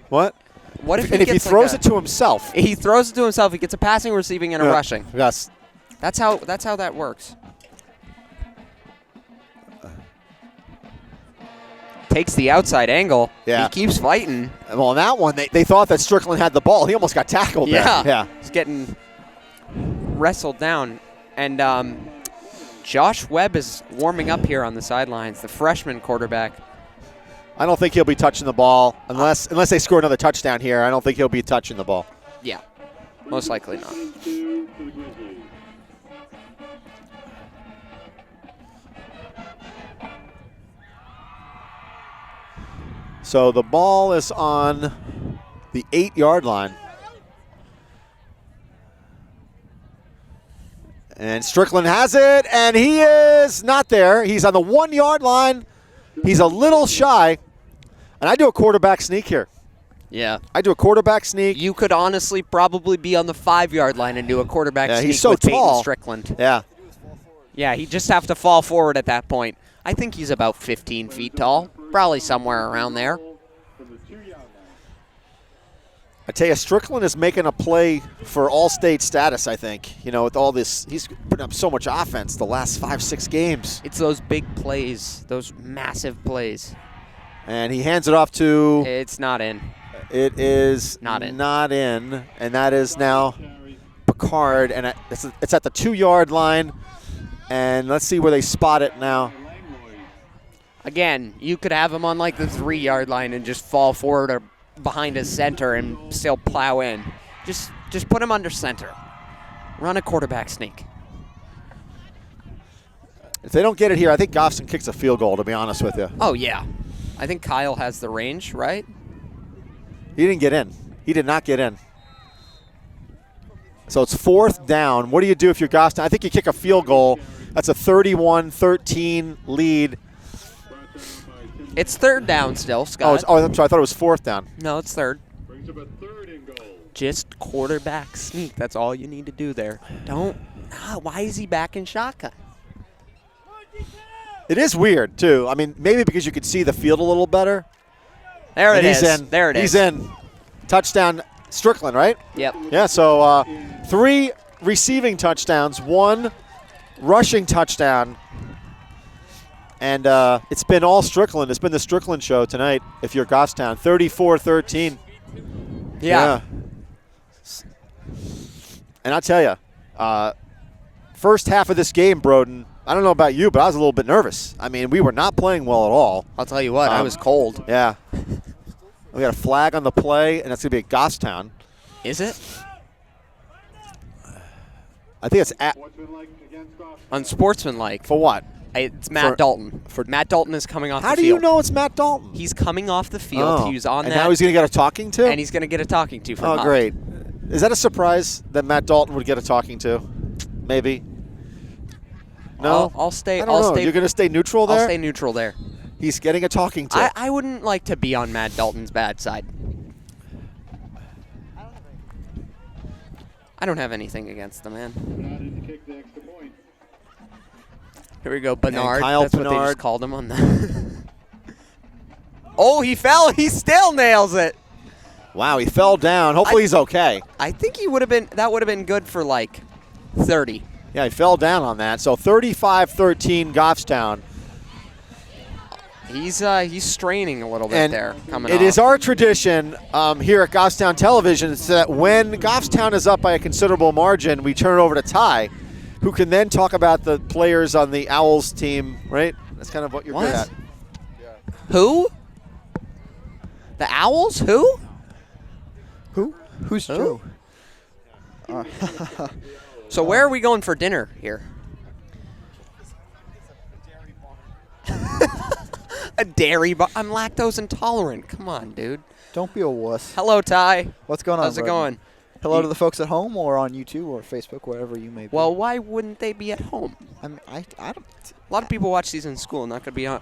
What? What if he and if he gets throws like it to himself? He throws it to himself. He gets a passing, receiving, and a rushing. Yes. That's how that works. Takes the outside angle. Yeah. He keeps fighting. Well, on that one, they thought that Strickland had the ball. He almost got tackled Yeah. there. Yeah. He's getting wrestled down. And Josh Webb is warming up here on the sidelines, the freshman quarterback. I don't think he'll be touching the ball unless they score another touchdown here. I don't think he'll be touching the ball. Yeah, most likely not. So the ball is on the 8-yard line. And Strickland has it, and he is not there. He's on the 1-yard line. He's a little shy. And I do a quarterback sneak here. Yeah. I do a quarterback sneak. You could honestly probably be on the 5-yard line and do a quarterback sneak he's so with Peyton tall. Strickland. Yeah. Yeah, he'd just have to fall forward at that point. I think he's about 15 feet tall, probably somewhere around there. I tell you, Strickland is making a play for all-state status, I think. You know, with all this, he's putting up so much offense the last 5-6 games. It's those big plays, those massive plays. And he hands it off to... It's not in. It is Not in. Not in, and that is now Picard, and it's at the 2-yard line. And let's see where they spot it now. Again, you could have him on like the 3-yard line and just fall forward or behind his center and still plow in. Just put him under center. Run a quarterback sneak. If they don't get it here, I think Goffson kicks a field goal, to be honest with you. Oh, yeah. I think Kyle has the range, right? He didn't get in. He did not get in. So it's 4th down. What do you do if you're Goffstown? I think you kick a field goal. That's a 31-13 lead. It's 3rd down still, Scott. I'm sorry. I thought it was 4th down. No, it's 3rd. Brings up a 3rd and goal. Just quarterback sneak. That's all you need to do there. Why is he back in shotgun? It is weird, too. I mean, maybe because you could see the field a little better. There it He's is. in. There it is. He's in. Touchdown, Strickland, right? Yep. Yeah, so 3 receiving touchdowns, 1 rushing touchdown. And it's been all Strickland. It's been the Strickland show tonight if you're Goffstown. 34-13. Yeah. And I'll tell you, first half of this game, Broden, I don't know about you, but I was a little bit nervous. I mean, we were not playing well at all. I'll tell you what, I was cold. Yeah. We got a flag on the play, and that's going to be at Goffstown. Is it? I think it's Unsportsmanlike. for what? It's Matt Dalton. Matt Dalton is coming off the How field. do you know it's Matt Dalton? He's coming off the field. He was on and that. now he's going to get a talking to? And he's going to get a talking to from Oh, Huff. great. Is that a surprise that Matt Dalton would get a talking to? Maybe. No? I'll stay. I don't know. You're going to stay neutral there? I'll stay neutral there. He's getting a talking to. I wouldn't like to be on Matt Dalton's bad side. I don't have anything against the man. Here we go, Bernard. Kyle That's what they Bernard. just called him on the. Oh, he fell. He still nails it. Wow, he fell down. Hopefully he's okay. I think he would have been. That would have been good for like 30. Yeah, he fell down on that. So 35-13 Goffstown. He's straining a little bit And there. Coming it off. is our tradition here at Goffstown Television so that when Goffstown is up by a considerable margin, we turn it over to Ty, who can then talk about the players on the Owls team, right? That's kind of what you're good at. Who? The Owls? Who? Who? Who's Joe? So where are we going for dinner here? A dairy bar. I'm lactose intolerant. Come on, dude. Don't be a wuss. Hello, Ty. What's going on, How's it brother? going? Hello to the folks at home or on YouTube or Facebook, wherever you may be. Well, why wouldn't they be at home? I mean, I don't. A lot of people watch these in school. Not gonna be a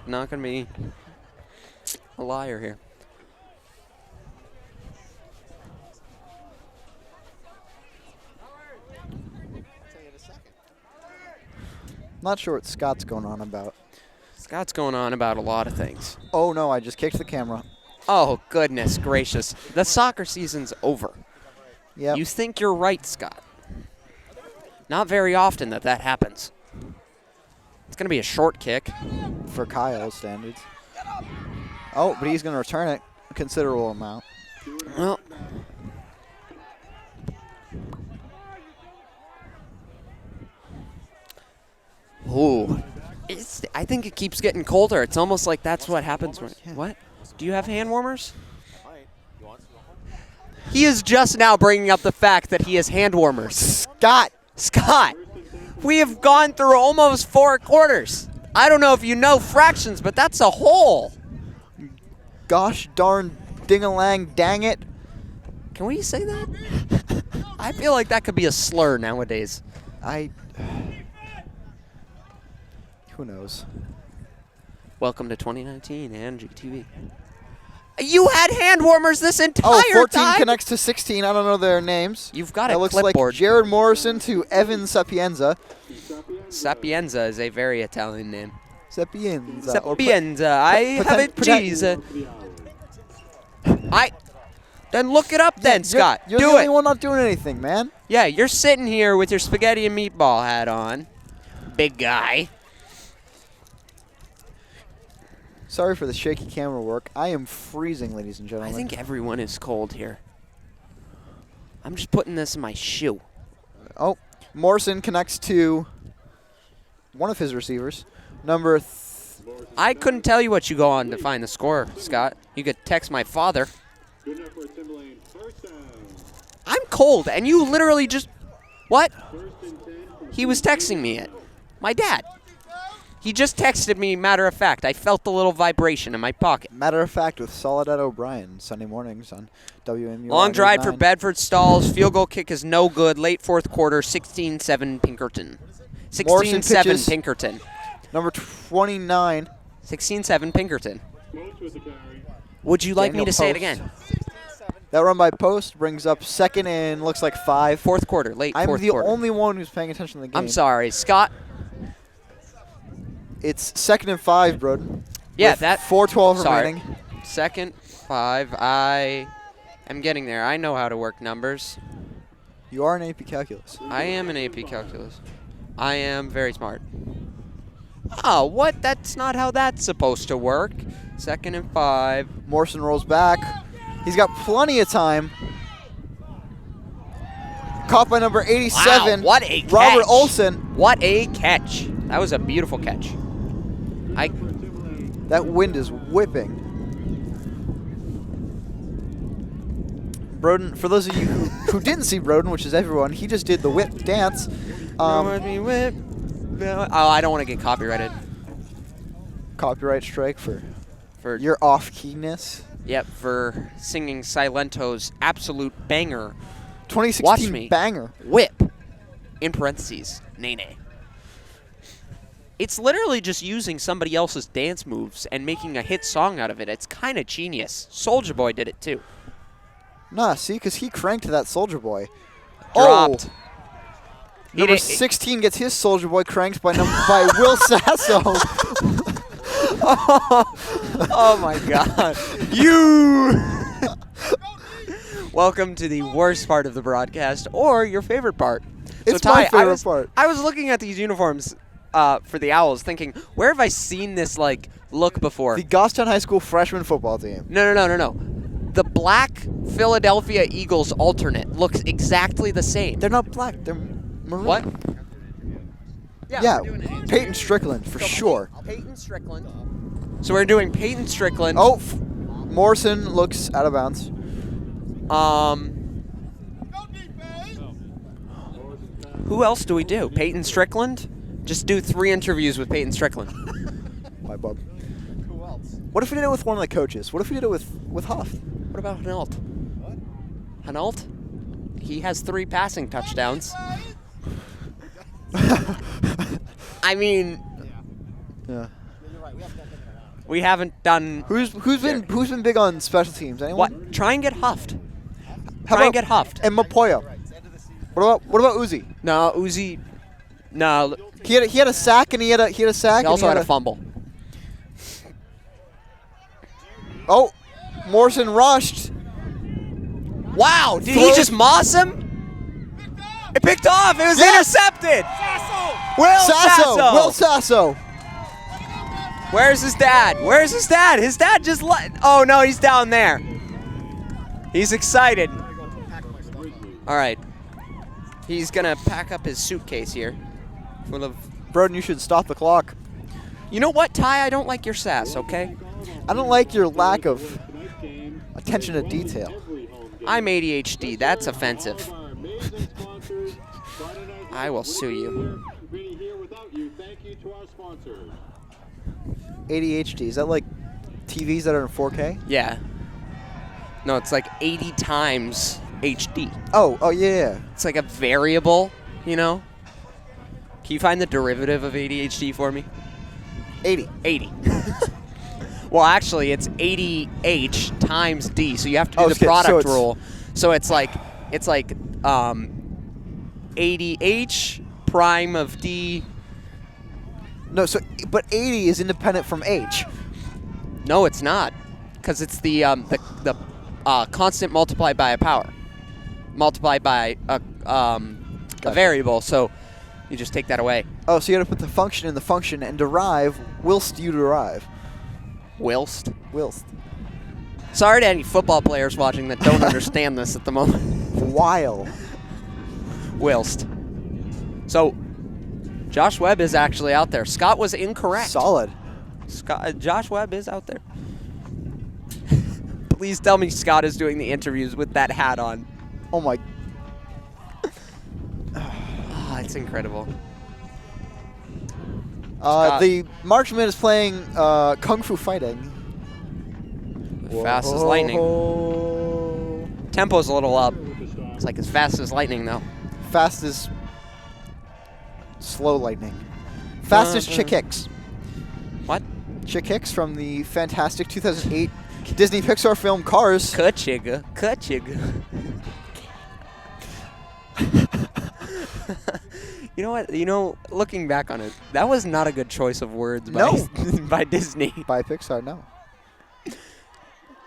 liar here. not sure what Scott's going on about. Scott's going on about a lot of things. Oh, no, I just kicked the camera. Oh, goodness gracious. The soccer season's over. Yep. You think you're right, Scott. Not very often that happens. It's going to be a short kick. For Kyle's standards. Oh, but he's going to return it a considerable amount. Well, ooh. I think it keeps getting colder. It's almost like that's what happens. What? Do you have hand warmers? He is just now bringing up the fact that he has hand warmers. Scott, we have gone through almost 4 quarters. I don't know if you know fractions, but that's a whole. Gosh darn ding-a-lang dang it. Can we say that? I feel like that could be a slur nowadays. Who knows? Welcome to 2019 and GTV. You had hand warmers this entire Oh, 14 time? connects to 16. I don't know their names. You've got a That looks clipboard. like Jared Morrison to Evan Sapienza. Sapienza is a very Italian name. Sapienza. or Sapienza. I have a cheese. Then look it up then, Scott. You're Do the it. only one not doing anything, man. Yeah, you're sitting here with your spaghetti and meatball hat on. Big guy. Sorry for the shaky camera work. I am freezing, ladies and I gentlemen. think everyone is cold here. I'm just putting this in my shoe. Oh, Morrison connects to one of his receivers. Number I couldn't tell you what you go on to find the score, Scott. You could text my father. Good enough for Timberlane. First down. I'm cold, and you literally just... What? First and 10 from He was texting me it. My dad. He just texted me, matter of fact. I felt the little vibration in my pocket. Matter of fact with Soledad O'Brien, Sunday mornings on WMU. Long drive for 9. Bedford Stalls. Field goal kick is no good. Late fourth quarter, 16-7 Pinkerton. Morrison 16-7 pitches. Pinkerton. Number 29. 16-7 Pinkerton. Post with the carry. Would you like Daniel me to say it Post. again? That run by Post brings up second and looks like 5. Fourth quarter, late I'm fourth the quarter. only one who's paying attention to the game. I'm sorry, Scott. It's second and 5, Broden. Yeah, with that. 4:12 sorry. remaining. Second, 5. I am getting there. I know how to work numbers. You are an AP Calculus. I am an AP Calculus. I am very smart. Oh, what? That's not how that's supposed to work. Second and 5. Morrison rolls back. He's got plenty of time. Caught by number 87. Wow, what a Robert catch. Olson. What a catch. That was a beautiful catch. That wind is whipping. Broden, for those of you who didn't see Broden, which is everyone, he just did the whip dance. Oh, I don't want to get copyrighted. Copyright strike for For your off-keyness. Yep, for singing Silento's absolute banger, 2016 Watch me. banger. Whip, in parentheses, Nene. It's literally just using somebody else's dance moves and making a hit song out of it. It's kind of genius. Soulja Boy did it too. Nah, see, because he cranked that Soldier Boy. Dropped. Oh, number 16 gets his Soldier Boy cranked by by Will Sasso. Oh my God. You. Welcome to the worst part of the broadcast, or your favorite part. It's so, Ty, my favorite part. I was looking at these uniforms for the Owls, thinking, where have I seen this look before? The Goffstown High School freshman football team. No. The black Philadelphia Eagles alternate looks exactly the same. They're not black. They're maroon. What? Yeah, we're doing it. Peyton Strickland for sure. Peyton Strickland. So we're doing Peyton Strickland. Oh, Morrison looks out of bounds. Who else do we do? Peyton Strickland? Just do 3 interviews with Peyton Strickland. My bub. Who else? What if we did it with one of the coaches? What if we did it with Huff? What about Hanault? What? Hanault? He has 3 passing touchdowns. I mean, Yeah. we haven't done Who's been big on special teams? Anyone? what? Try and get huffed. How Try and about get huffed. And Mapoya. What about Uzi? No, Uzi. No, He had a sack and he had a sack. He also had a fumble. Oh, Morrison rushed. Wow, did he just moss him? It picked off. It was intercepted. Will Sasso. Will Sasso. Where's his dad? Where's his dad? His dad just oh no, he's down there. He's excited. All right. He's gonna pack up his suitcase here. Full of. Broden, you should stop the clock. You know what, Ty? I don't like your sass, okay? I don't like your lack of attention to detail. I'm ADHD. That's offensive. I will sue you. ADHD, is that like TVs that are in 4K? Yeah. No, it's like 80 times HD. Oh, yeah. It's like a variable, you know? Can you find the derivative of ADHD for me? 80. 80. Well, actually, it's 80H times D, so you have to do the product rule. So it's like 80H prime of D. No, but 80 is independent from H. No, it's not, because it's the constant multiplied by a power, multiplied by a variable. So you just take that away. Oh, so you got to put the function in the function and derive whilst you derive. Whilst. Sorry to any football players watching that don't understand this at the moment. While. Whilst. So, Josh Webb is actually out there. Scott was incorrect. Solid. Josh Webb is out there. Please tell me Scott is doing the interviews with that hat on. Oh my. It's incredible. The marksman is playing Kung Fu Fighting. Fast as lightning. Tempo's a little up. It's like as fast as lightning, though. Fast as slow lightning. Fast as Chick Hicks. What? Chick Hicks from the fantastic 2008 Disney Pixar film Cars. Kachigga. You know what? Looking back on it, that was not a good choice of words by Disney. By Pixar, no.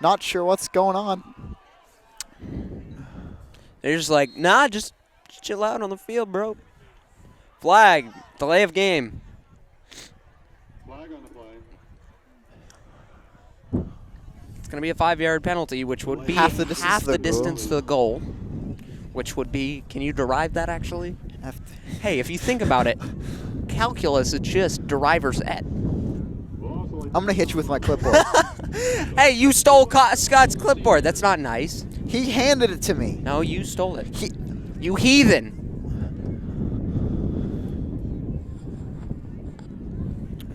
Not sure what's going on. They're just like, nah, just chill out on the field, bro. Flag, delay of game. Flag on the play. It's going to be a 5-yard penalty, which would be half the distance to the goal. Which would be, can you derive that actually? Hey, if you think about it, calculus is just deriver's et. I'm going to hit you with my clipboard. Hey, you stole Scott's clipboard. That's not nice. He handed it to me. No, you stole it. You heathen.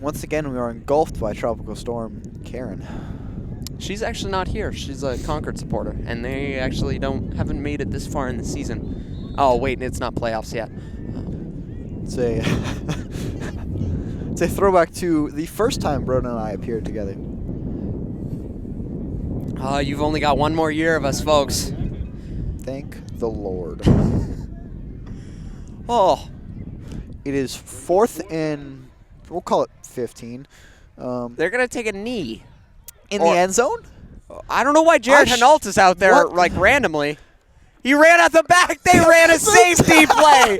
Once again, we are engulfed by Tropical Storm Karen. She's actually not here. She's a Concord supporter, and they actually haven't made it this far in the season. Oh wait, it's not playoffs yet. It's a throwback to the first time Broden and I appeared together. You've only got one more year of us, folks. Thank the Lord. Oh, it is 4th and we'll call it 15. They're gonna take a knee in the end zone. I don't know why Jared Hinault is out there like randomly. He ran out the back. They ran a safety play.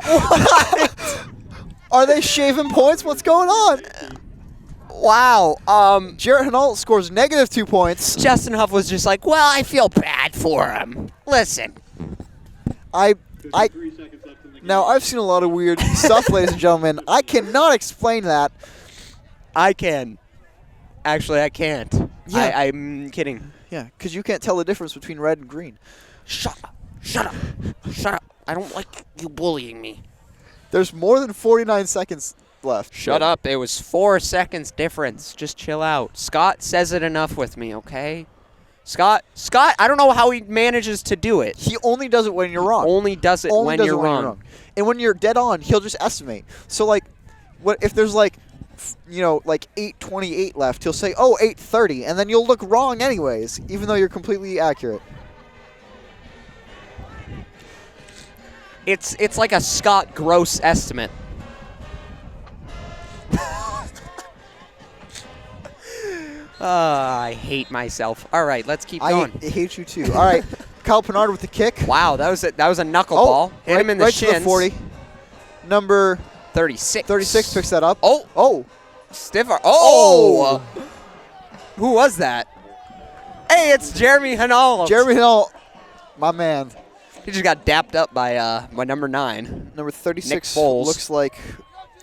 What? Are they shaving points? What's going on? Wow. Jared Hinault scores -2 points. Justin Huff was just like, well, I feel bad for him. Listen. Now, I've seen a lot of weird stuff, ladies and gentlemen. I cannot explain that. I can. Actually, I can't. Yeah. I'm kidding. Yeah, because you can't tell the difference between red and green. Shut up. Shut up. Shut up. I don't like you bullying me. There's more than 49 seconds left. Shut up. It was 4 seconds difference. Just chill out. Scott says it enough with me, okay? Scott, I don't know how he manages to do it. He only does it when you're wrong. Only does it when you're wrong. And when you're dead on, he'll just estimate. So, like, what if there's, like, 8:28 left, he'll say, oh, 8:30, and then you'll look wrong anyways, even though you're completely accurate. It's like a Scott Gross estimate. I hate myself. All right, let's keep going. I hate you too. All right, Kyle Pinard with the kick. Wow, that was a knuckleball. Hit right, him in the right shins. to the 40. Number 36. 36 picks that up. Oh, stiffer. Oh, who was that? Hey, it's Jeremy Hanal. Jeremy Hill, my man. He just got dapped up by number 9. Number 36 Nick Foles. looks like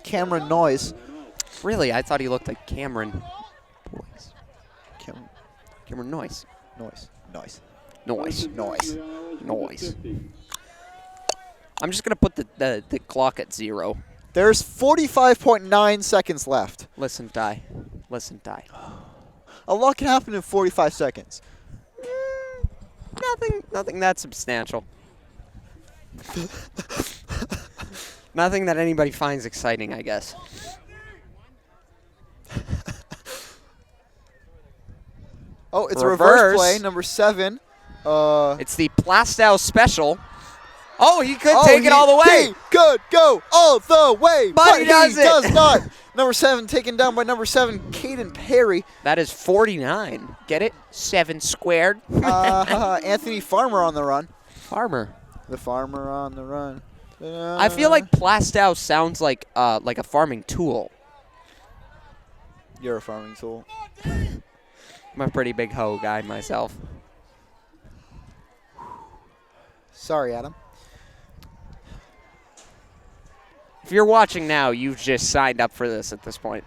Cameron Noyes. Really, I thought he looked like Cameron. Cameron Noyes. Noise. I'm just gonna put the clock at 0. There's 45.9 seconds left. Listen, Ty. A lot can happen in 45 seconds. Nothing that substantial. Nothing that anybody finds exciting, I guess. Oh, it's a reverse play. Number 7. It's the Plastow special. Oh, he could take it all the way. He could go all the way, but he does not. Number 7 taken down by number 7, Caden Perry. That is 49. Get it? 7 squared. Anthony Farmer on the run. Farmer. The farmer on the run. I feel like Plastow sounds like a farming tool. You're a farming tool. I'm a pretty big hoe guy myself. Sorry, Adam. If you're watching now, you've just signed up for this at this point.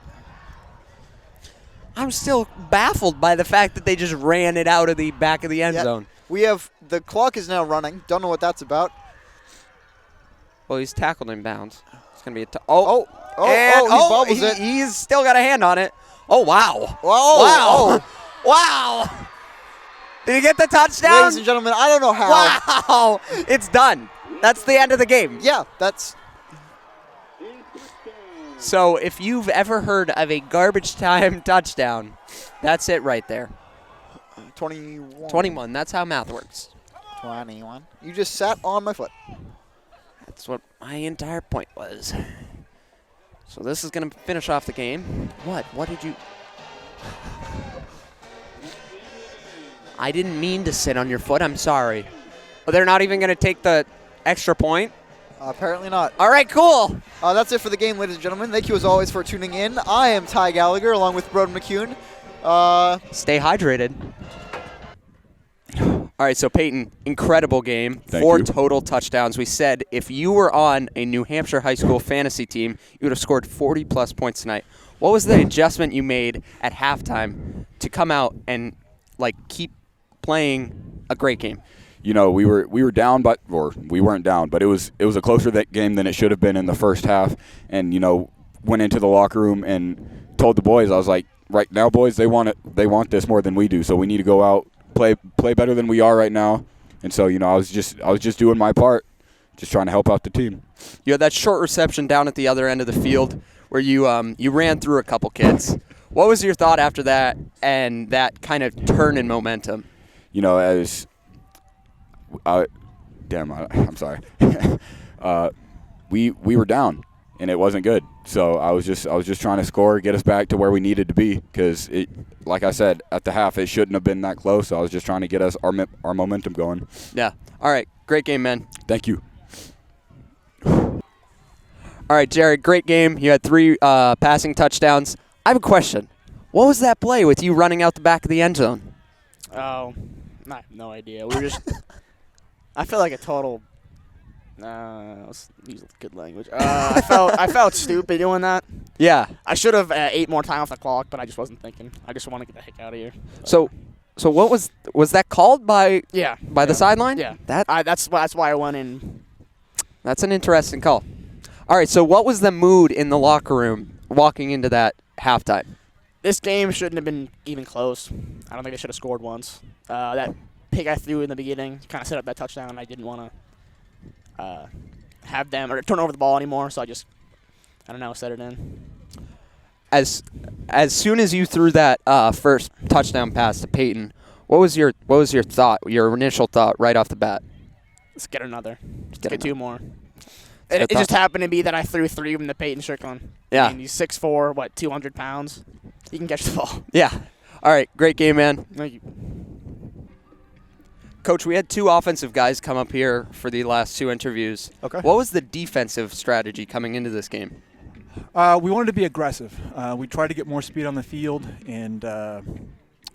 I'm still baffled by the fact that they just ran it out of the back of the end zone. We have, the clock is now running. Don't know what that's about. Well, he's tackled in bounds. It's going to be a he bobbles it. He's still got a hand on it. Oh, wow. Wow. Wow. Did he get the touchdown? Ladies and gentlemen, I don't know how. Wow. It's done. That's the end of the game. Yeah, that's... So if you've ever heard of a garbage time touchdown, that's it right there. 21. 21. That's how math works. 21. You just sat on my foot. That's what my entire point was. So this is going to finish off the game. What? What did you... I didn't mean to sit on your foot. I'm sorry. But they're not even going to take the extra point? Apparently not. All right, cool. That's it for the game, ladies and gentlemen. Thank you, as always, for tuning in. I am Ty Gallagher, along with Broden McCune. Stay hydrated. All right, so Peyton, incredible game. Thank 4 you. total touchdowns. We said if you were on a New Hampshire high school fantasy team, you would have scored 40-plus points tonight. What was the adjustment you made at halftime to come out and keep playing a great game? You know, we were down, or we weren't down, but it was a closer game than it should have been in the first half. And went into the locker room and told the boys, I was like, right now, boys, they want this more than we do. So we need to go out, play better than we are right now. And so I was just doing my part, just trying to help out the team. You had that short reception down at the other end of the field where you ran through a couple kids. What was your thought after that and that kind of turn in momentum? I'm sorry. We were down, and it wasn't good. So I was just trying to score, get us back to where we needed to be, because like I said, at the half it shouldn't have been that close. So I was just trying to get us our momentum going. Yeah. All right. Great game, man. Thank you. All right, Jared. Great game. You had 3 passing touchdowns. I have a question. What was that play with you running out the back of the end zone? Oh, I have no idea. We were just. I feel like a total. Let's use good language. I felt stupid doing that. Yeah. I should have 8 more time off the clock, but I just wasn't thinking. I just want to get the heck out of here. So what was that called by? Yeah. The sideline? Yeah. That's why I went in. That's an interesting call. All right. So what was the mood in the locker room walking into that halftime? This game shouldn't have been even close. I don't think they should have scored once. That pick I threw in the beginning kind of set up that touchdown. I didn't want to have them or turn over the ball anymore, so I don't know, set it in. As soon as you threw that first touchdown pass to Peyton, what was your thought, your initial thought right off the bat? Let's get another. Let's Get get another. 2 more. good It just thought. happened to be that I threw 3 from the Peyton Strickland. Yeah. And he's 6'4", 200 pounds. He can catch the ball. Yeah. All right. Great game, man. Thank you. Coach, we had 2 offensive guys come up here for the last 2 interviews. Okay. What was the defensive strategy coming into this game? We wanted to be aggressive. We tried to get more speed on the field, and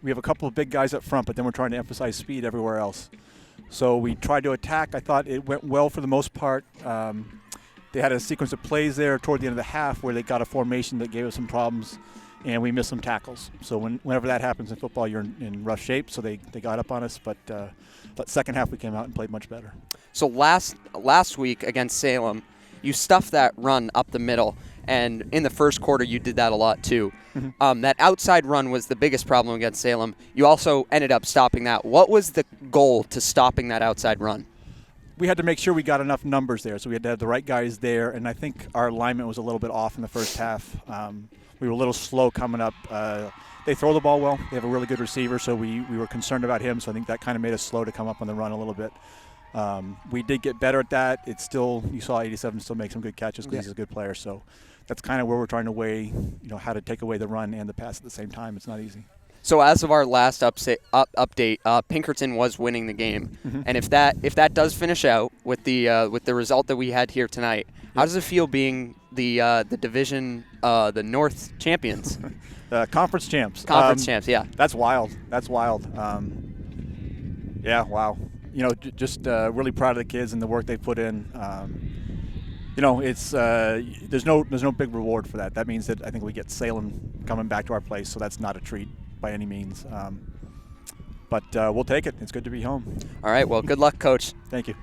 we have a couple of big guys up front, but then we're trying to emphasize speed everywhere else. So we tried to attack. I thought it went well for the most part. They had a sequence of plays there toward the end of the half where they got a formation that gave us some problems, and we missed some tackles. So whenever that happens in football, you're in rough shape. So they got up on us, but second half we came out and played much better. So last week against Salem, you stuffed that run up the middle, and in the first quarter you did that a lot too. That outside run was the biggest problem against Salem. You also ended up stopping that. What was the goal to stopping that outside run? We had to make sure we got enough numbers there, so we had to have the right guys there, and I think our alignment was a little bit off in the first half. We were a little slow coming up. They throw the ball well. They have a really good receiver, so we were concerned about him, so I think that kind of made us slow to come up on the run a little bit. We did get better at that. It's still, you saw 87 still make some good catches because he's a good player, so that's kind of where we're trying to weigh, how to take away the run and the pass at the same time. It's not easy. So as of our last update, Pinkerton was winning the game, and if that does finish out with the result that we had here tonight, how does it feel being the division, the North champions? Conference champs. Conference champs, yeah. That's wild. That's wild. Yeah, wow. Just really proud of the kids and the work they put in. It's there's no big reward for that. That means that I think we get Salem coming back to our place, so that's not a treat by any means. But we'll take it. It's good to be home. All right, well, good luck, Coach. Thank you.